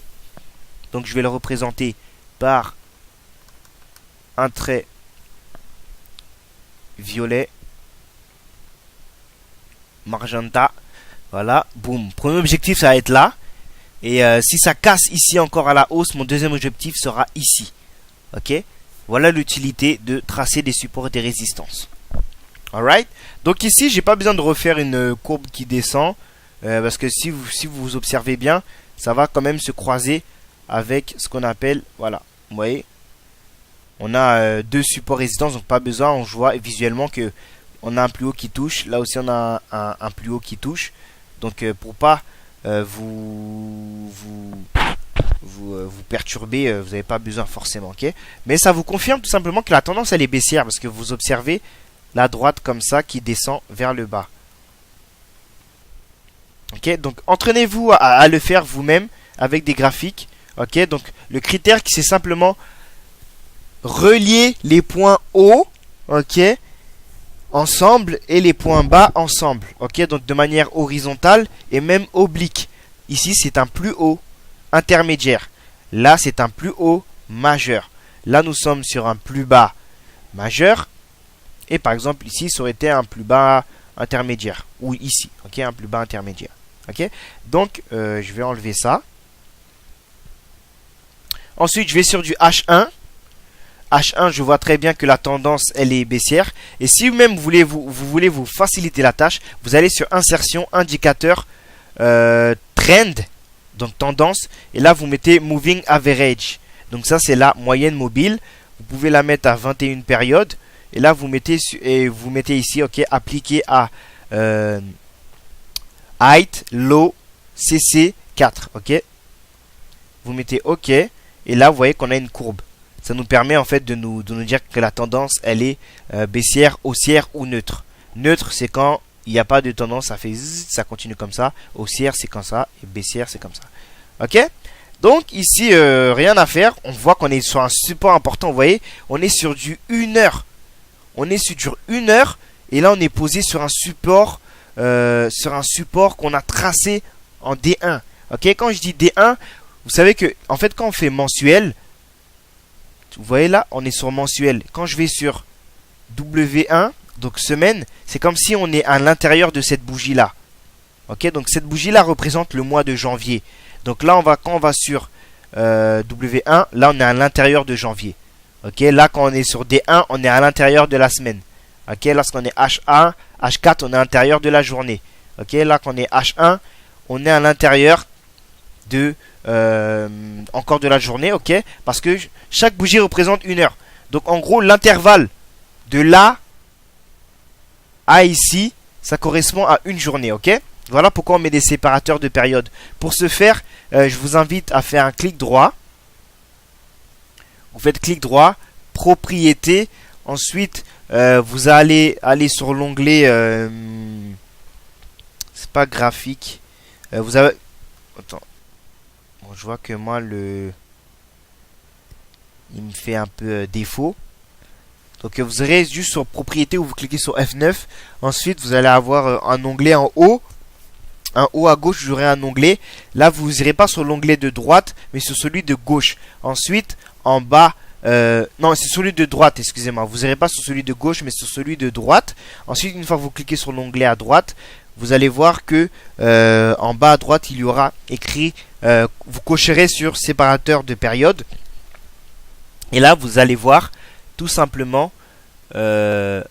Donc je vais le représenter par un trait violet, magenta. Voilà, boum. Premier objectif, ça va être là. Et si ça casse ici encore à la hausse, mon deuxième objectif sera ici. Ok? Voilà l'utilité de tracer des supports et des résistances. Alright? Donc ici, j'ai pas besoin de refaire une courbe qui descend. Parce que si vous observez bien, ça va quand même se croiser avec ce qu'on appelle, voilà, vous voyez, on a deux supports résistance, donc pas besoin, on voit visuellement que on a un plus haut qui touche, là aussi on a un plus haut qui touche, donc pour pas vous perturber, vous n'avez pas besoin forcément, ok, mais ça vous confirme tout simplement que la tendance elle est baissière, parce que vous observez la droite comme ça qui descend vers le bas. Ok, donc entraînez-vous à le faire vous-même avec des graphiques. Ok, donc le critère qui c'est simplement relier les points hauts, ok, ensemble et les points bas ensemble. Ok, donc de manière horizontale et même oblique. Ici c'est un plus haut intermédiaire. Là c'est un plus haut majeur. Là nous sommes sur un plus bas majeur. Et par exemple ici ça aurait été un plus bas intermédiaire. Ou ici, ok, un plus bas intermédiaire. Ok, donc je vais enlever ça. Ensuite, je vais sur du H1. H1, je vois très bien que la tendance, elle est baissière. Et si vous-même vous voulez vous faciliter la tâche, vous allez sur Insertion, Indicateur, Trend, donc tendance. Et là, vous mettez Moving Average. Donc ça, c'est la moyenne mobile. Vous pouvez la mettre à 21 périodes. Et là, vous mettez ici, ok, appliquer à Height, Low, CC 4, ok. Vous mettez OK. Et là, vous voyez qu'on a une courbe. Ça nous permet en fait de nous dire que la tendance, elle est baissière, haussière ou neutre. Neutre, c'est quand il n'y a pas de tendance, ça fait zzz, ça continue comme ça. Haussière, c'est comme ça. Et baissière, c'est comme ça. Ok? Donc ici, rien à faire. On voit qu'on est sur un support important. Vous voyez, on est sur du 1 heure. On est sur 1 heure. Et là, on est posé sur un support qu'on a tracé en D1. Ok? Quand je dis D1, vous savez que, en fait, quand on fait mensuel, vous voyez là, on est sur mensuel. Quand je vais sur W1, donc semaine, c'est comme si on est à l'intérieur de cette bougie-là. Ok, donc cette bougie-là représente le mois de janvier. Donc là, quand on va sur W1, là, on est à l'intérieur de janvier. Ok, là, quand on est sur D1, on est à l'intérieur de la semaine. Ok, lorsqu'on est H1, H4, on est à l'intérieur de la journée. Ok, là, quand on est H1, on est à l'intérieur de encore de la journée, ok, parce que chaque bougie représente 1 heure. Donc en gros l'intervalle de là à ici, ça correspond à une journée, ok. Voilà pourquoi on met des séparateurs de période. Pour ce faire, je vous invite à faire un clic droit. Vous faites clic droit, propriété. Ensuite, vous allez aller sur l'onglet, c'est pas graphique. Vous avez, attends. Bon, je vois que moi il me fait un peu défaut. Donc vous aurez juste sur propriété où vous cliquez sur F9. Ensuite vous allez avoir un onglet en haut. En haut à gauche, vous aurez un onglet. Là vous n'irez pas sur l'onglet de droite, mais sur celui de gauche. Ensuite en bas, non c'est celui de droite, excusez-moi. Vous n'irez pas sur celui de gauche, mais sur celui de droite. Ensuite une fois que vous cliquez sur l'onglet à droite, vous allez voir que en bas à droite il y aura écrit, vous cocherez sur séparateur de période. Et là vous allez voir tout simplement ok.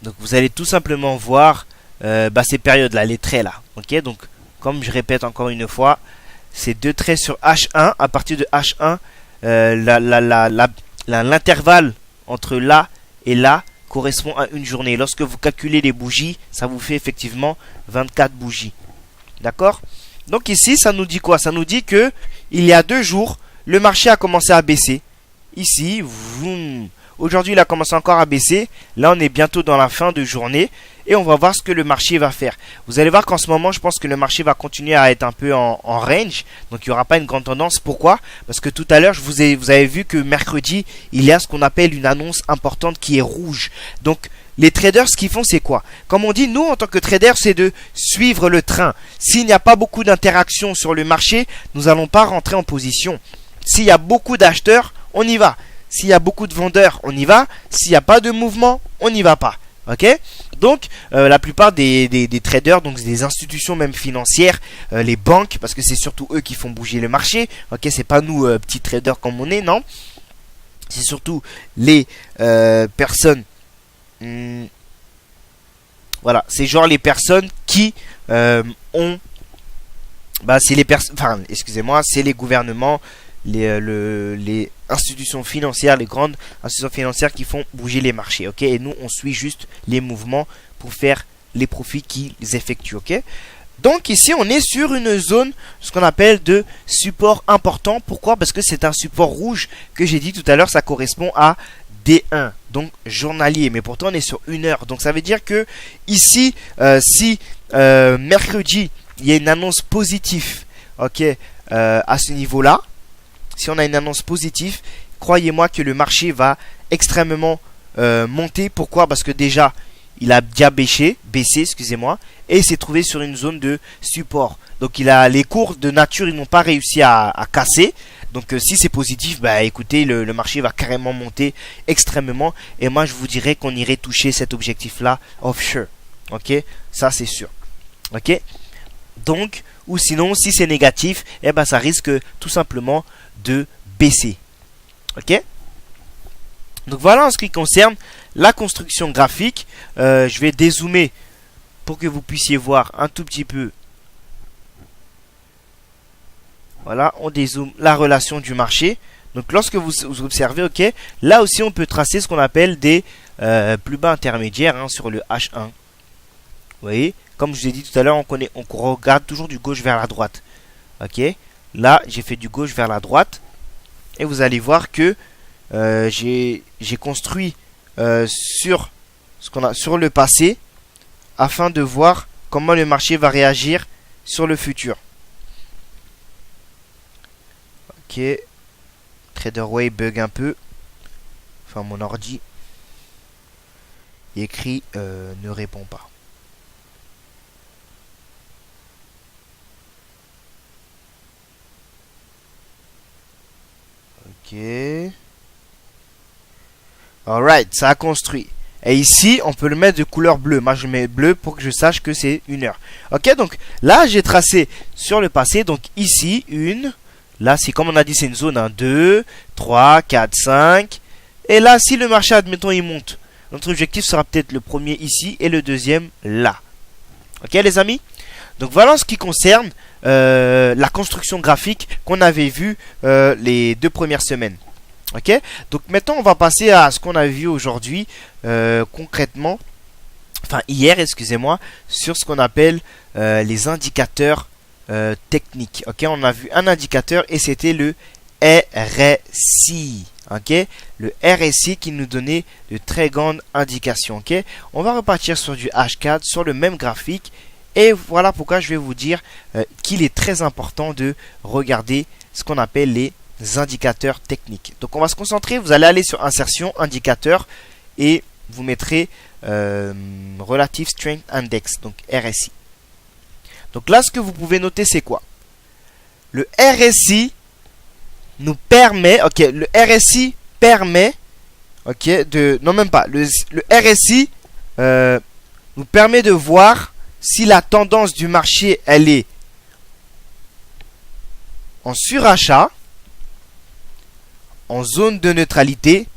Donc vous allez tout simplement voir ces périodes là, les traits là. Ok, donc comme je répète encore une fois, ces deux traits sur H1. À partir de H1, l'intervalle entre là et là correspond à une journée. Lorsque vous calculez les bougies, ça vous fait effectivement 24 bougies. D'accord? Donc ici, ça nous dit quoi? Ça nous dit que il y a 2 jours, le marché a commencé à baisser. Ici, vroom. Aujourd'hui, il a commencé encore à baisser. Là, on est bientôt dans la fin de journée. Et on va voir ce que le marché va faire. Vous allez voir qu'en ce moment, je pense que le marché va continuer à être un peu en range. Donc, il n'y aura pas une grande tendance. Pourquoi? Parce que tout à l'heure, vous avez vu que mercredi, il y a ce qu'on appelle une annonce importante qui est rouge. Donc, les traders, ce qu'ils font, c'est quoi? Comme on dit, nous, en tant que traders, c'est de suivre le train. S'il n'y a pas beaucoup d'interaction sur le marché, nous n'allons pas rentrer en position. S'il y a beaucoup d'acheteurs, on y va. S'il y a beaucoup de vendeurs, on y va. S'il n'y a pas de mouvement, on n'y va pas. Ok? Donc, la plupart des traders, donc des institutions même financières, les banques, parce que c'est surtout eux qui font bouger le marché. Ok? C'est pas nous, petits traders comme on est, non? C'est surtout les personnes. Voilà, c'est genre les personnes qui ont. Bah, c'est les personnes. Enfin, excusez-moi, c'est les gouvernements, les institutions financières, les grandes institutions financières qui font bouger les marchés, ok? Et nous, on suit juste les mouvements pour faire les profits qu'ils effectuent, ok? Donc ici, on est sur une zone, ce qu'on appelle de support important. Pourquoi? Parce que c'est un support rouge que j'ai dit tout à l'heure, ça correspond à D1, donc journalier. Mais pourtant, on est sur 1 heure. Donc ça veut dire que ici, si mercredi, il y a une annonce positive, ok, à ce niveau-là, si on a une annonce positive, croyez-moi que le marché va extrêmement monter. Pourquoi? Parce que déjà, il a déjà baissé, excusez-moi, et il s'est trouvé sur une zone de support. Donc les cours de nature, ils n'ont pas réussi à casser. Donc si c'est positif, bah écoutez, le marché va carrément monter extrêmement. Et moi, je vous dirais qu'on irait toucher cet objectif-là offshore. Ok, ça c'est sûr. Ok. Donc, ou sinon, si c'est négatif, eh ben ça risque tout simplement de baisser. Ok. Donc voilà en ce qui concerne la construction graphique. Je vais dézoomer pour que vous puissiez voir un tout petit peu. Voilà, on dézoome la relation du marché. Donc lorsque vous observez, ok, là aussi on peut tracer ce qu'on appelle des plus bas intermédiaires hein, sur le H1. Vous voyez, comme je vous ai dit tout à l'heure, on regarde toujours du gauche vers la droite. Ok, là j'ai fait du gauche vers la droite. Et vous allez voir que j'ai construit sur le passé afin de voir comment le marché va réagir sur le futur. Ok, TraderWay bug un peu. Enfin, mon ordi écrit ne répond pas. Ok. Alright, ça a construit. Et ici, on peut le mettre de couleur bleue. Moi, je mets bleu pour que je sache que c'est 1 heure. Ok, donc là, j'ai tracé sur le passé. Donc ici, une. Là, c'est comme on a dit, c'est une zone 1, 2, 3, 4, 5. Et là, si le marché, admettons, il monte, notre objectif sera peut-être le premier ici et le deuxième là. Ok, les amis? Donc voilà en ce qui concerne la construction graphique qu'on avait vu les 2 premières semaines. Ok, donc maintenant on va passer à ce qu'on a vu aujourd'hui concrètement, enfin hier, excusez-moi, sur ce qu'on appelle les indicateurs techniques. Ok, on a vu un indicateur et c'était le RSI. Ok, le RSI qui nous donnait de très grandes indications. Ok, on va repartir sur du H4 sur le même graphique. Et voilà pourquoi je vais vous dire qu'il est très important de regarder ce qu'on appelle les indicateurs techniques. Donc on va se concentrer, vous allez aller sur insertion, indicateur et vous mettrez Relative Strength Index, donc RSI. Donc là ce que vous pouvez noter c'est quoi? Le RSI nous permet, ok, le RSI permet, ok, non même pas, le RSI nous permet de voir si la tendance du marché, elle est en surachat, en zone de neutralité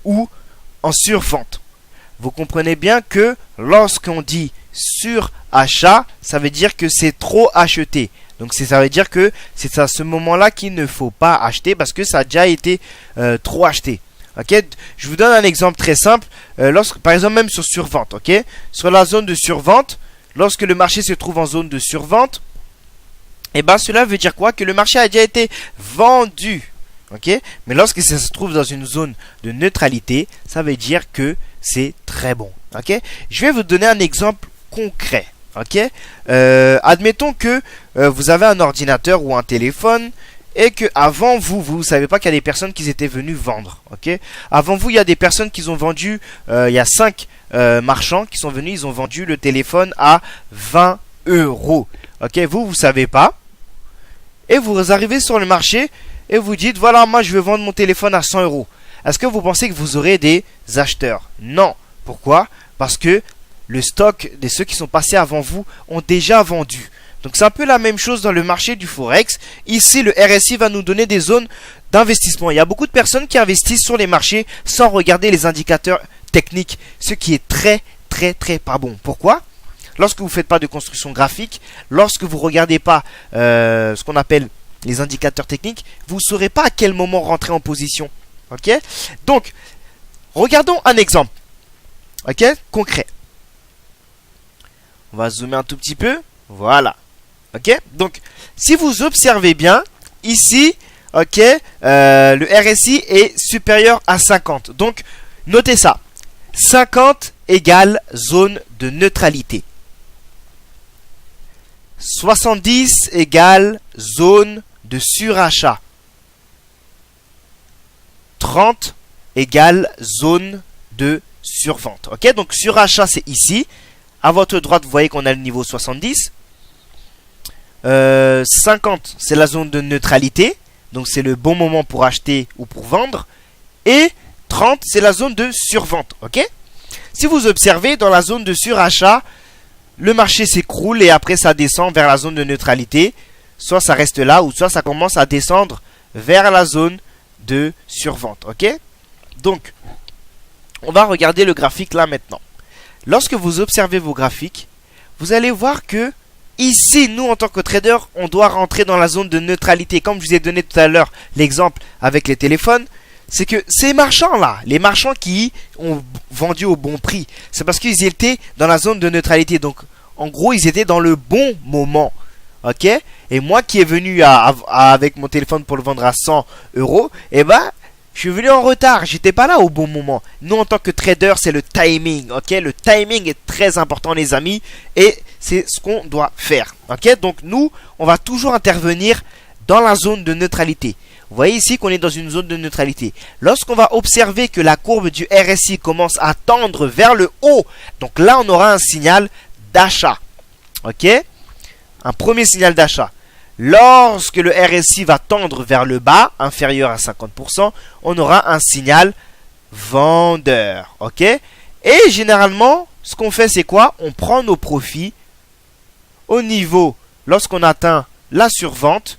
ou en survente. Vous comprenez bien que lorsqu'on dit surachat, ça veut dire que c'est trop acheté. Donc ça veut dire que c'est à ce moment-là qu'il ne faut pas acheter parce que ça a déjà été trop acheté. Ok, je vous donne un exemple très simple. Par exemple, même sur survente, ok, sur la zone de survente, lorsque le marché se trouve en zone de survente, et ben cela veut dire quoi? Que le marché a déjà été vendu. Ok? Mais lorsque ça se trouve dans une zone de neutralité, ça veut dire que c'est très bon. Ok? Je vais vous donner un exemple concret. Ok? Admettons que vous avez un ordinateur ou un téléphone et que avant vous savez pas qu'il y a des personnes qui étaient venues vendre. Ok? Avant vous, il y a des personnes qui ont vendu, il y a 5 marchands qui sont venus, ils ont vendu le téléphone à 20 euros. Ok? Vous savez pas. Et vous arrivez sur le marché et vous dites, voilà, moi je veux vendre mon téléphone à 100 euros. Est-ce que vous pensez que vous aurez des acheteurs? Non. Pourquoi? Parce que le stock de ceux qui sont passés avant vous ont déjà vendu. Donc c'est un peu la même chose dans le marché du Forex. Ici, le RSI va nous donner des zones d'investissement. Il y a beaucoup de personnes qui investissent sur les marchés sans regarder les indicateurs techniques, ce qui est très pas bon. Pourquoi? Lorsque vous ne faites pas de construction graphique, lorsque vous ne regardez pas ce qu'on appelle les indicateurs techniques, vous ne saurez pas à quel moment rentrer en position. Ok? Donc, regardons un exemple. Ok? Concret. On va zoomer un tout petit peu. Voilà. Ok? Donc, si vous observez bien, ici, ok, le RSI est supérieur à 50. Donc, notez ça. 50 égale zone de neutralité. 70 égale zone de surachat. 30 égale zone de survente. Ok, donc surachat c'est ici. À votre droite, vous voyez qu'on a le niveau 70. 50 c'est la zone de neutralité. Donc c'est le bon moment pour acheter ou pour vendre. Et 30 c'est la zone de survente. Ok, si vous observez dans la zone de surachat, le marché s'écroule et après ça descend vers la zone de neutralité. Soit ça reste là ou soit ça commence à descendre vers la zone de survente. Ok? Donc, on va regarder le graphique là maintenant. Lorsque vous observez vos graphiques, vous allez voir que ici, nous en tant que trader, on doit rentrer dans la zone de neutralité. Comme je vous ai donné tout à l'heure l'exemple avec les téléphones, c'est que ces marchands là, les marchands qui ont vendu au bon prix, c'est parce qu'ils étaient dans la zone de neutralité. Donc en gros ils étaient dans le bon moment. Ok? Et moi qui est venu avec mon téléphone pour le vendre à 100 euros, eh ben je suis venu en retard, j'étais pas là au bon moment. Nous en tant que trader, c'est le timing. Ok? Le timing est très important les amis, et c'est ce qu'on doit faire. Ok? Donc nous on va toujours intervenir dans la zone de neutralité. Vous voyez ici qu'on est dans une zone de neutralité. Lorsqu'on va observer que la courbe du RSI commence à tendre vers le haut, donc là on aura un signal d'achat. Ok? Un premier signal d'achat. Lorsque le RSI va tendre vers le bas, inférieur à 50%, on aura un signal vendeur. Ok? Et généralement, ce qu'on fait c'est quoi? On prend nos profits au niveau, lorsqu'on atteint la survente,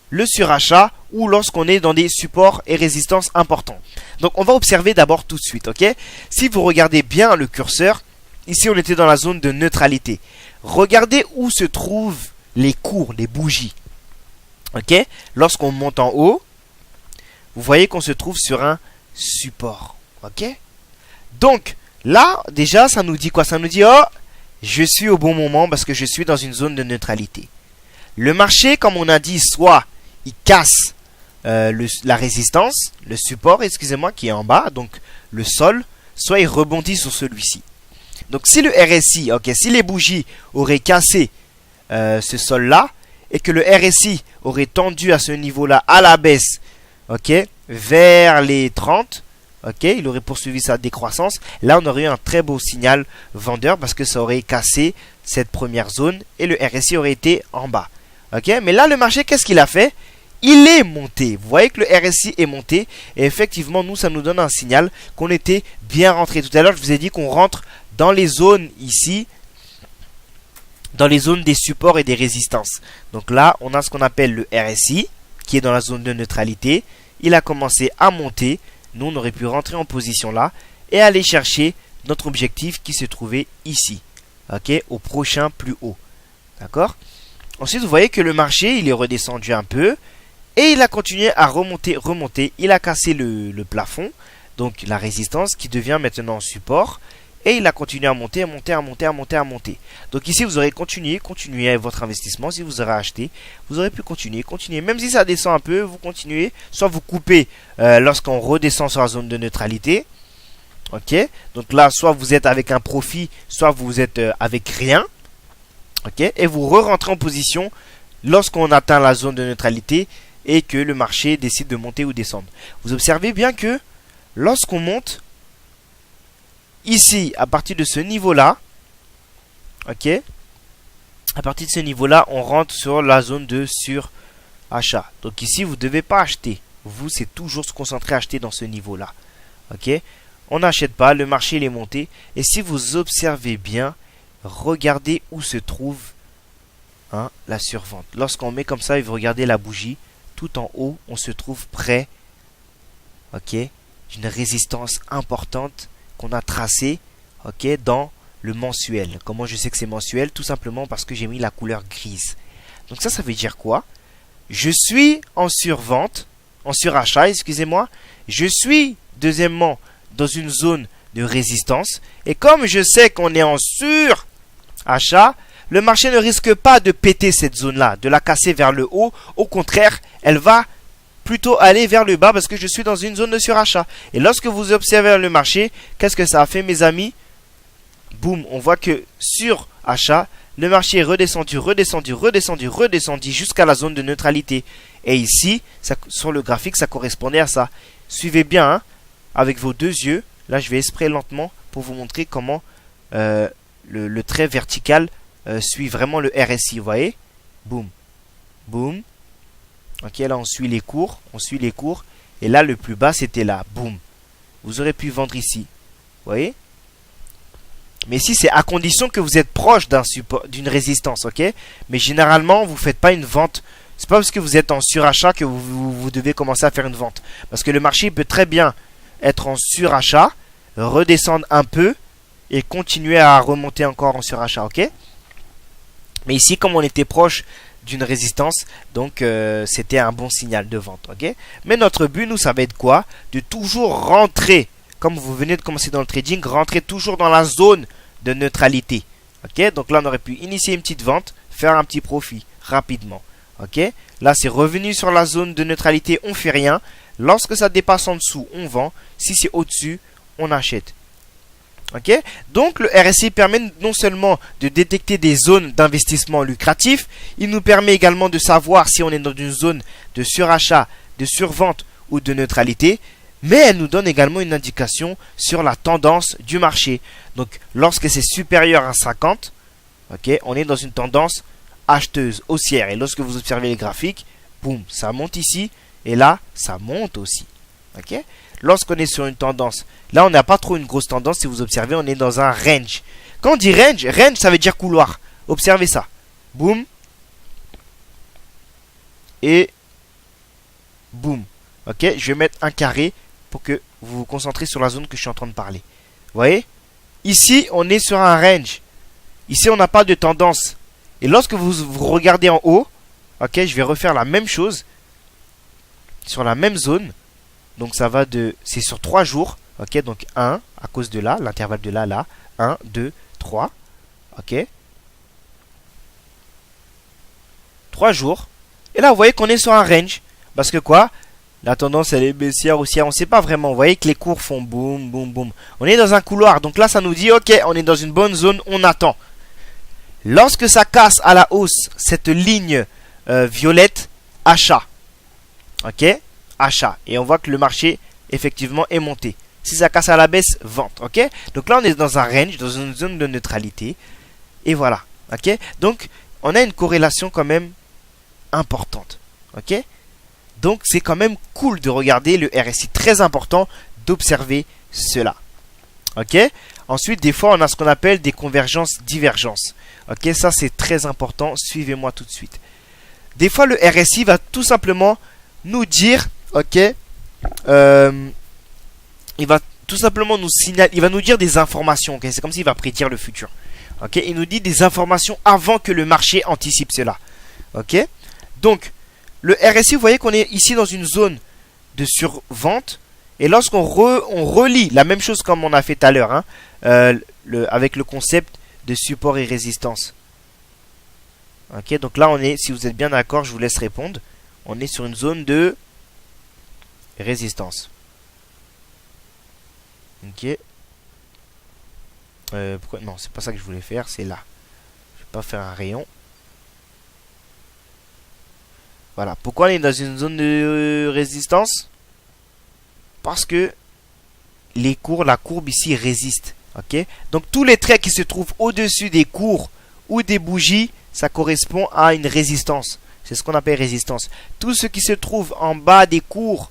le surachat, ou lorsqu'on est dans des supports et résistances importants. Donc on va observer d'abord tout de suite. Ok? Si vous regardez bien le curseur, ici on était dans la zone de neutralité. Regardez où se trouvent les cours, les bougies. Ok? Lorsqu'on monte en haut, vous voyez qu'on se trouve sur un support. Ok? Donc là déjà ça nous dit quoi? Ça nous dit, oh, je suis au bon moment parce que je suis dans une zone de neutralité. Le marché, comme on a dit, soit il casse la résistance, le support, excusez-moi, qui est en bas, donc le sol, soit il rebondit sur celui-ci. Donc si le RSI, ok, si les bougies auraient cassé ce sol-là, et que le RSI aurait tendu à ce niveau-là à la baisse, ok, vers les 30, ok, il aurait poursuivi sa décroissance, là on aurait eu un très beau signal vendeur parce que ça aurait cassé cette première zone et le RSI aurait été en bas. Ok, mais là le marché, qu'est-ce qu'il a fait? Il est monté. Vous voyez que le RSI est monté. Et effectivement, nous, ça nous donne un signal qu'on était bien rentré. Tout à l'heure, je vous ai dit qu'on rentre dans les zones ici, dans les zones des supports et des résistances. Donc là, on a ce qu'on appelle le RSI, qui est dans la zone de neutralité. Il a commencé à monter. Nous, on aurait pu rentrer en position là et aller chercher notre objectif qui se trouvait ici. Ok, au prochain plus haut. D'accord? Ensuite, vous voyez que le marché, il est redescendu un peu. Et il a continué à remonter. Il a cassé le plafond, donc la résistance qui devient maintenant support. Et il a continué à monter, à monter, à monter, à monter, à monter. Donc ici, vous aurez continué votre investissement. Si vous aurez acheté, vous aurez pu continuer. Même si ça descend un peu, vous continuez. Soit vous coupez lorsqu'on redescend sur la zone de neutralité. Ok. Donc là, soit vous êtes avec un profit, soit vous êtes avec rien. Ok. Et vous re-rentrez en position lorsqu'on atteint la zone de neutralité et que le marché décide de monter ou descendre. Vous observez bien que lorsqu'on monte, ici, à partir de ce niveau-là, ok, à partir de ce niveau-là, on rentre sur la zone de surachat. Donc ici, vous ne devez pas acheter. Vous, c'est toujours se concentrer à acheter dans ce niveau-là. Ok, on n'achète pas, le marché il est monté. Et si vous observez bien, regardez où se trouve la survente. Lorsqu'on met comme ça et vous regardez la bougie, tout en haut, on se trouve près, ok, d'une résistance importante qu'on a tracée, ok, dans le mensuel. Comment je sais que c'est mensuel? Tout simplement parce que j'ai mis la couleur grise. Donc ça veut dire quoi? Je suis en survente, en surachat, excusez-moi. Je suis, deuxièmement, dans une zone de résistance. Et comme je sais qu'on est en surachat, le marché ne risque pas de péter cette zone-là, de la casser vers le haut. Au contraire, elle va plutôt aller vers le bas parce que je suis dans une zone de surachat. Et lorsque vous observez le marché, qu'est-ce que ça a fait, mes amis? Boum, on voit que sur achat, le marché est redescendu, redescendu, redescendu, redescendu jusqu'à la zone de neutralité. Et ici, ça, sur le graphique, ça correspondait à ça. Suivez bien, avec vos deux yeux. Là, je vais exprès lentement pour vous montrer comment le trait vertical suit vraiment le RSI. Vous voyez? Boum, boum. Ok, là, on suit les cours. Et là, le plus bas, c'était là. Boum. Vous aurez pu vendre ici. Vous voyez? Mais ici, c'est à condition que vous êtes proche d'un support, d'une résistance, ok? Mais généralement, vous ne faites pas une vente. C'est pas parce que vous êtes en surachat que vous devez commencer à faire une vente. Parce que le marché peut très bien être en surachat, redescendre un peu et continuer à remonter encore en surachat, ok? Mais ici, comme on était proche d'une résistance, donc c'était un bon signal de vente, ok? Mais notre but, nous, ça va être quoi? De toujours rentrer. Comme vous venez de commencer dans le trading, rentrez toujours dans la zone de neutralité. Ok, donc là on aurait pu initier une petite vente, faire un petit profit rapidement. Ok, là c'est revenu sur la zone de neutralité, on fait rien. Lorsque ça dépasse en dessous, on vend. Si c'est au-dessus, on achète. Ok, donc le RSI permet non seulement de détecter des zones d'investissement lucratifs, il nous permet également de savoir si on est dans une zone de surachat, de survente ou de neutralité. Mais elle nous donne également une indication sur la tendance du marché. Donc, lorsque c'est supérieur à 50, ok, on est dans une tendance acheteuse, haussière. Et lorsque vous observez les graphiques, boum, ça monte ici. Et là, ça monte aussi. Ok. Lorsqu'on est sur une tendance, là, on n'a pas trop une grosse tendance. Si vous observez, on est dans un range. Quand on dit range, range, ça veut dire couloir. Observez ça. Boum. Et boum. Ok, je vais mettre un carré pour que vous vous concentrez sur la zone que je suis en train de parler. Vous voyez? Ici, on est sur un range. Ici, on n'a pas de tendance. Et lorsque vous regardez en haut, ok, je vais refaire la même chose sur la même zone. Donc, ça va de... C'est sur 3 jours. Ok, donc 1, à cause de là, l'intervalle de là, là. 1, 2, 3. Ok. 3 jours. Et là, vous voyez qu'on est sur un range. Parce que quoi? La tendance, elle est baissière, haussière. On ne sait pas vraiment. Vous voyez que les cours font boum, boum, boum. On est dans un couloir. Donc là, ça nous dit, ok, on est dans une bonne zone. On attend. Lorsque ça casse à la hausse, cette ligne violette, achat. Ok, achat. Et on voit que le marché, effectivement, est monté. Si ça casse à la baisse, vente. Ok. Donc là, on est dans un range, dans une zone de neutralité. Et voilà. Ok. Donc, on a une corrélation quand même importante. Ok. Donc, c'est quand même cool de regarder le RSI. Très important d'observer cela. Ok. Ensuite, des fois, on a ce qu'on appelle des convergences-divergences. Ok. Ça, c'est très important. Suivez-moi tout de suite. Des fois, le RSI va tout simplement nous dire, ok, il va tout simplement nous signaler, il va nous dire des informations. Okay. C'est comme s'il va prédire le futur. Ok. Il nous dit des informations avant que le marché anticipe cela. Ok. Donc, le RSI, vous voyez qu'on est ici dans une zone de survente. Et lorsqu'on on relie la même chose comme on a fait tout à l'heure, hein, avec le concept de support et résistance. Ok, donc là on est, si vous êtes bien d'accord, je vous laisse répondre. On est sur une zone de résistance. Ok. Pourquoi? Non, c'est pas ça que je voulais faire, c'est là. Je vais pas faire un rayon. Voilà. Pourquoi on est dans une zone de résistance? Parce que la courbe ici résiste. Ok. Donc tous les traits qui se trouvent au-dessus des cours ou des bougies, ça correspond à une résistance. C'est ce qu'on appelle résistance. Tout ce qui se trouve en bas des cours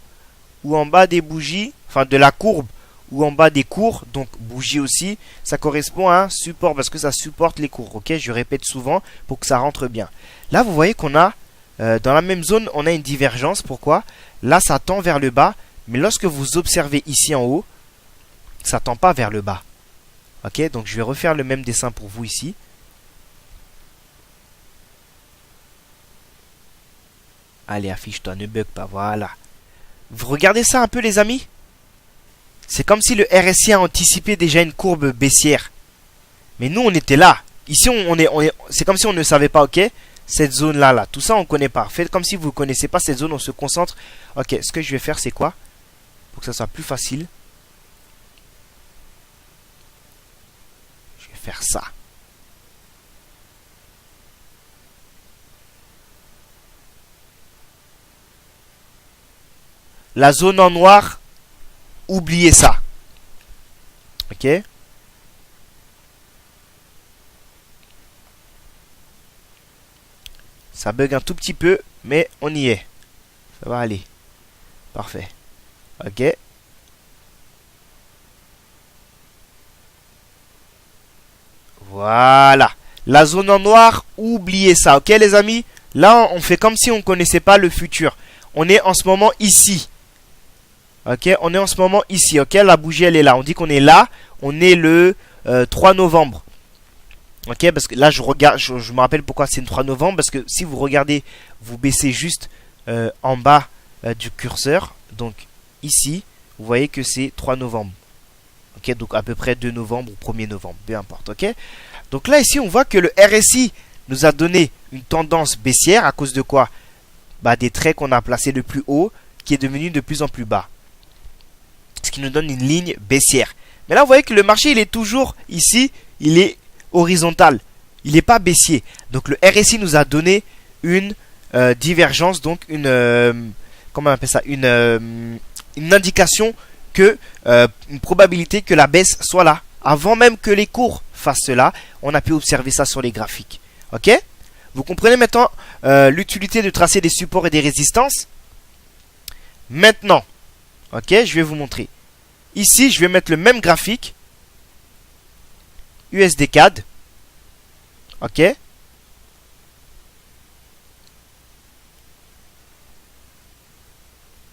ou en bas des bougies, enfin de la courbe ou en bas des cours, donc bougie aussi, ça correspond à un support parce que ça supporte les cours. Ok, je répète souvent pour que ça rentre bien. Là, vous voyez qu'on a dans la même zone, on a une divergence. Pourquoi? Là, ça tend vers le bas, mais lorsque vous observez ici en haut, ça tend pas vers le bas. Ok, donc je vais refaire le même dessin pour vous ici. Allez, affiche-toi, ne bug pas, voilà. Vous regardez ça un peu, les amis? C'est comme si le RSI a anticipé déjà une courbe baissière. Mais nous, on était là. Ici, c'est comme si on ne savait pas, ok? Cette zone-là, là. Tout ça, on ne connaît pas. Faites comme si vous ne connaissez pas cette zone, on se concentre. Ok, ce que je vais faire, c'est quoi? Pour que ça soit plus facile. Je vais faire ça. La zone en noir, oubliez ça. Ok? Ça bug un tout petit peu, mais on y est. Ça va aller. Parfait. Ok? Voilà. La zone en noir, oubliez ça. Ok, les amis? Là, on fait comme si on ne connaissait pas le futur. On est en ce moment ici. Ok, on est en ce moment ici. Ok, la bougie, elle est là. On dit qu'on est là. On est le 3 novembre. Ok, parce que là, je regarde, je me rappelle pourquoi c'est le 3 novembre. Parce que si vous regardez, vous baissez juste en bas du curseur. Donc, ici, vous voyez que c'est 3 novembre. Ok, donc à peu près 2 novembre ou 1er novembre. Peu importe, ok. Donc là, ici, on voit que le RSI nous a donné une tendance baissière. À cause de quoi? Bah, des traits qu'on a placés le plus haut, qui est devenu de plus en plus bas. Ce qui nous donne une ligne baissière. Mais là, vous voyez que le marché, il est toujours ici, il est horizontal. Il n'est pas baissier. Donc, le RSI nous a donné une divergence, donc comment on appelle ça? Une indication que, une probabilité que la baisse soit là. Avant même que les cours fassent cela, on a pu observer ça sur les graphiques. Ok? Vous comprenez maintenant l'utilité de tracer des supports et des résistances? Maintenant, ok, je vais vous montrer. Ici, je vais mettre le même graphique. USD CAD. Ok.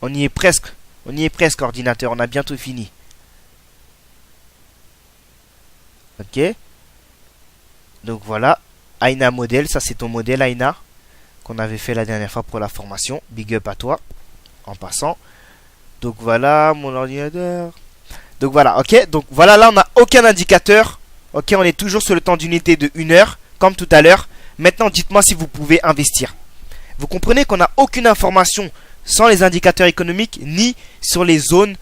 On y est presque. On y est presque, ordinateur. On a bientôt fini. Ok. Donc voilà. Aina modèle. Ça, c'est ton modèle, Aina. Qu'on avait fait la dernière fois pour la formation. Big up à toi. En passant. Donc voilà, mon ordinateur. Donc voilà, ok. Donc voilà, là, on n'a aucun indicateur. Ok, on est toujours sur le temps d'unité de 1 heure, comme tout à l'heure. Maintenant, dites-moi si vous pouvez investir. Vous comprenez qu'on n'a aucune information sans les indicateurs économiques, ni sur les zones,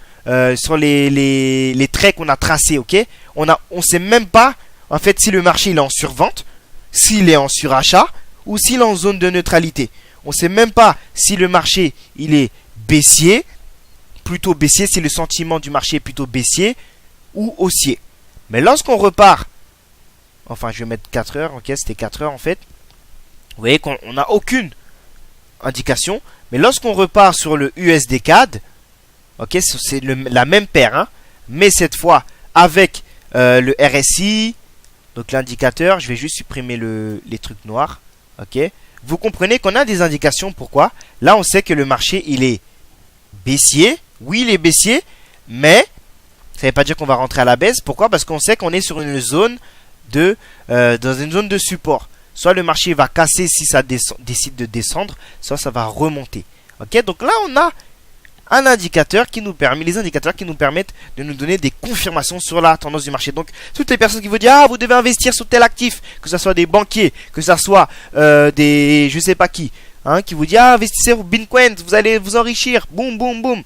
sur les traits qu'on a tracés, ok. On sait même pas, en fait, si le marché il est en survente, s'il est en surachat, ou s'il est en zone de neutralité. On sait même pas si le marché il est baissier, plutôt baissier, si le sentiment du marché est plutôt baissier ou haussier. Mais lorsqu'on repart, enfin je vais mettre 4 heures, ok, c'était 4 heures en fait. Vous voyez qu'on n'a aucune indication. Mais lorsqu'on repart sur le USD CAD, ok, c'est la même paire, hein, mais cette fois avec le RSI, donc l'indicateur, je vais juste supprimer les trucs noirs, ok. Vous comprenez qu'on a des indications, pourquoi? Là on sait que le marché il est baissier, oui il est baissier, mais ça ne veut pas dire qu'on va rentrer à la baisse. Pourquoi? Parce qu'on sait qu'on est sur une zone dans une zone de support. Soit le marché va casser si ça décide de descendre, soit ça va remonter. Ok, donc là on a un indicateur qui nous permet, les indicateurs qui nous permettent de nous donner des confirmations sur la tendance du marché. Donc, toutes les personnes qui vous disent, ah, vous devez investir sur tel actif, que ce soit des banquiers, que ce soit des, je sais pas qui, hein, qui vous dit, ah, investissez sur Bitcoin, vous allez vous enrichir, boum, boum, boum.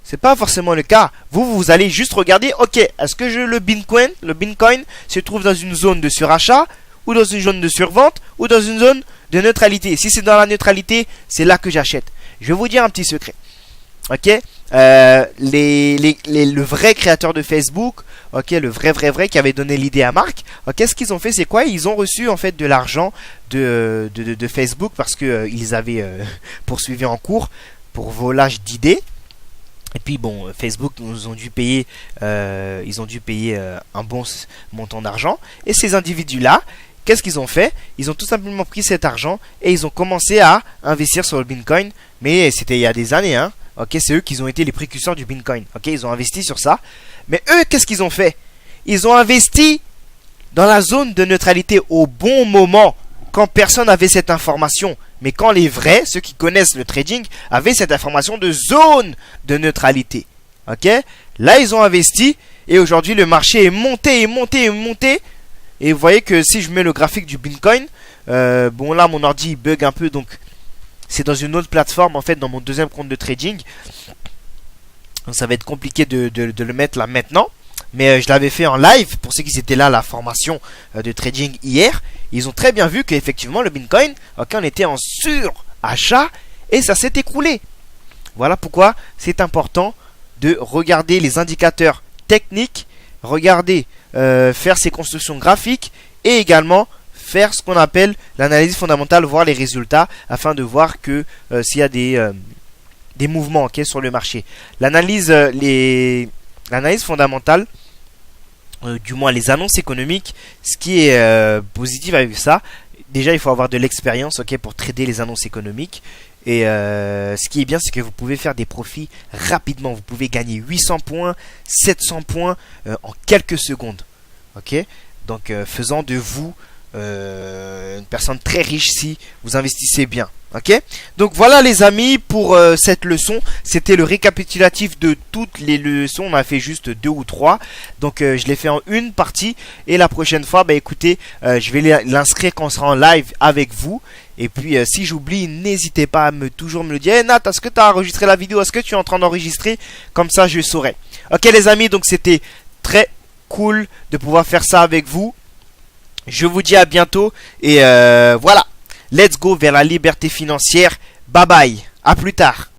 C'est pas forcément le cas. Vous allez juste regarder, ok, est-ce que le Bitcoin se trouve dans une zone de surachat, ou dans une zone de survente, ou dans une zone de neutralité. Si c'est dans la neutralité, c'est là que j'achète. Je vais vous dire un petit secret. Ok, le vrai créateur de Facebook, ok, le vrai qui avait donné l'idée à Mark, ok, ce qu'ils ont fait, c'est quoi? Ils ont reçu en fait de l'argent de Facebook parce que ils avaient poursuivi en cours pour volage d'idées. Et puis bon, Facebook nous ont dû payer, ils ont dû payer un bon montant d'argent. Et ces individus-là, qu'est-ce qu'ils ont fait? Ils ont tout simplement pris cet argent et ils ont commencé à investir sur le Bitcoin. Mais c'était il y a des années, hein. Ok, c'est eux qui ont été les précurseurs du Bitcoin. Ok, ils ont investi sur ça. Mais eux, qu'est-ce qu'ils ont fait? Ils ont investi dans la zone de neutralité au bon moment, quand personne n'avait cette information. Mais quand les vrais, ceux qui connaissent le trading, avaient cette information de zone de neutralité. Ok, là ils ont investi et aujourd'hui le marché est monté, et vous voyez que si je mets le graphique du Bitcoin, bon là mon ordi il bug un peu, donc c'est dans une autre plateforme en fait, dans mon deuxième compte de trading. Donc ça va être compliqué de le mettre là maintenant. Mais je l'avais fait en live pour ceux qui étaient là à la formation de trading hier. Ils ont très bien vu qu'effectivement le Bitcoin, ok, on était en surachat et ça s'est écroulé. Voilà pourquoi c'est important de regarder les indicateurs techniques, regarder, faire ses constructions graphiques et également faire ce qu'on appelle l'analyse fondamentale, voir les résultats afin de voir que s'il y a des mouvements, ok, sur le marché. L'analyse fondamentale, du moins les annonces économiques, ce qui est positif avec ça, déjà il faut avoir de l'expérience, ok, pour trader les annonces économiques. Et ce qui est bien, c'est que vous pouvez faire des profits rapidement. Vous pouvez gagner 800 points, 700 points en quelques secondes. Ok, donc faisant de vous une personne très riche si vous investissez bien. Ok, donc voilà les amis pour cette leçon. C'était le récapitulatif de toutes les leçons. On a fait juste 2 ou 3. Donc je l'ai fait en une partie. Et la prochaine fois, bah écoutez, je vais l'inscrire quand on sera en live avec vous. Et puis si j'oublie, n'hésitez pas à toujours me le dire. Hey, Nat, est-ce que tu as enregistré la vidéo? Est-ce que tu es en train d'enregistrer? Comme ça je saurai. Ok les amis, donc c'était très cool de pouvoir faire ça avec vous. Je vous dis à bientôt. Et voilà. Let's go vers la liberté financière. Bye bye. À plus tard.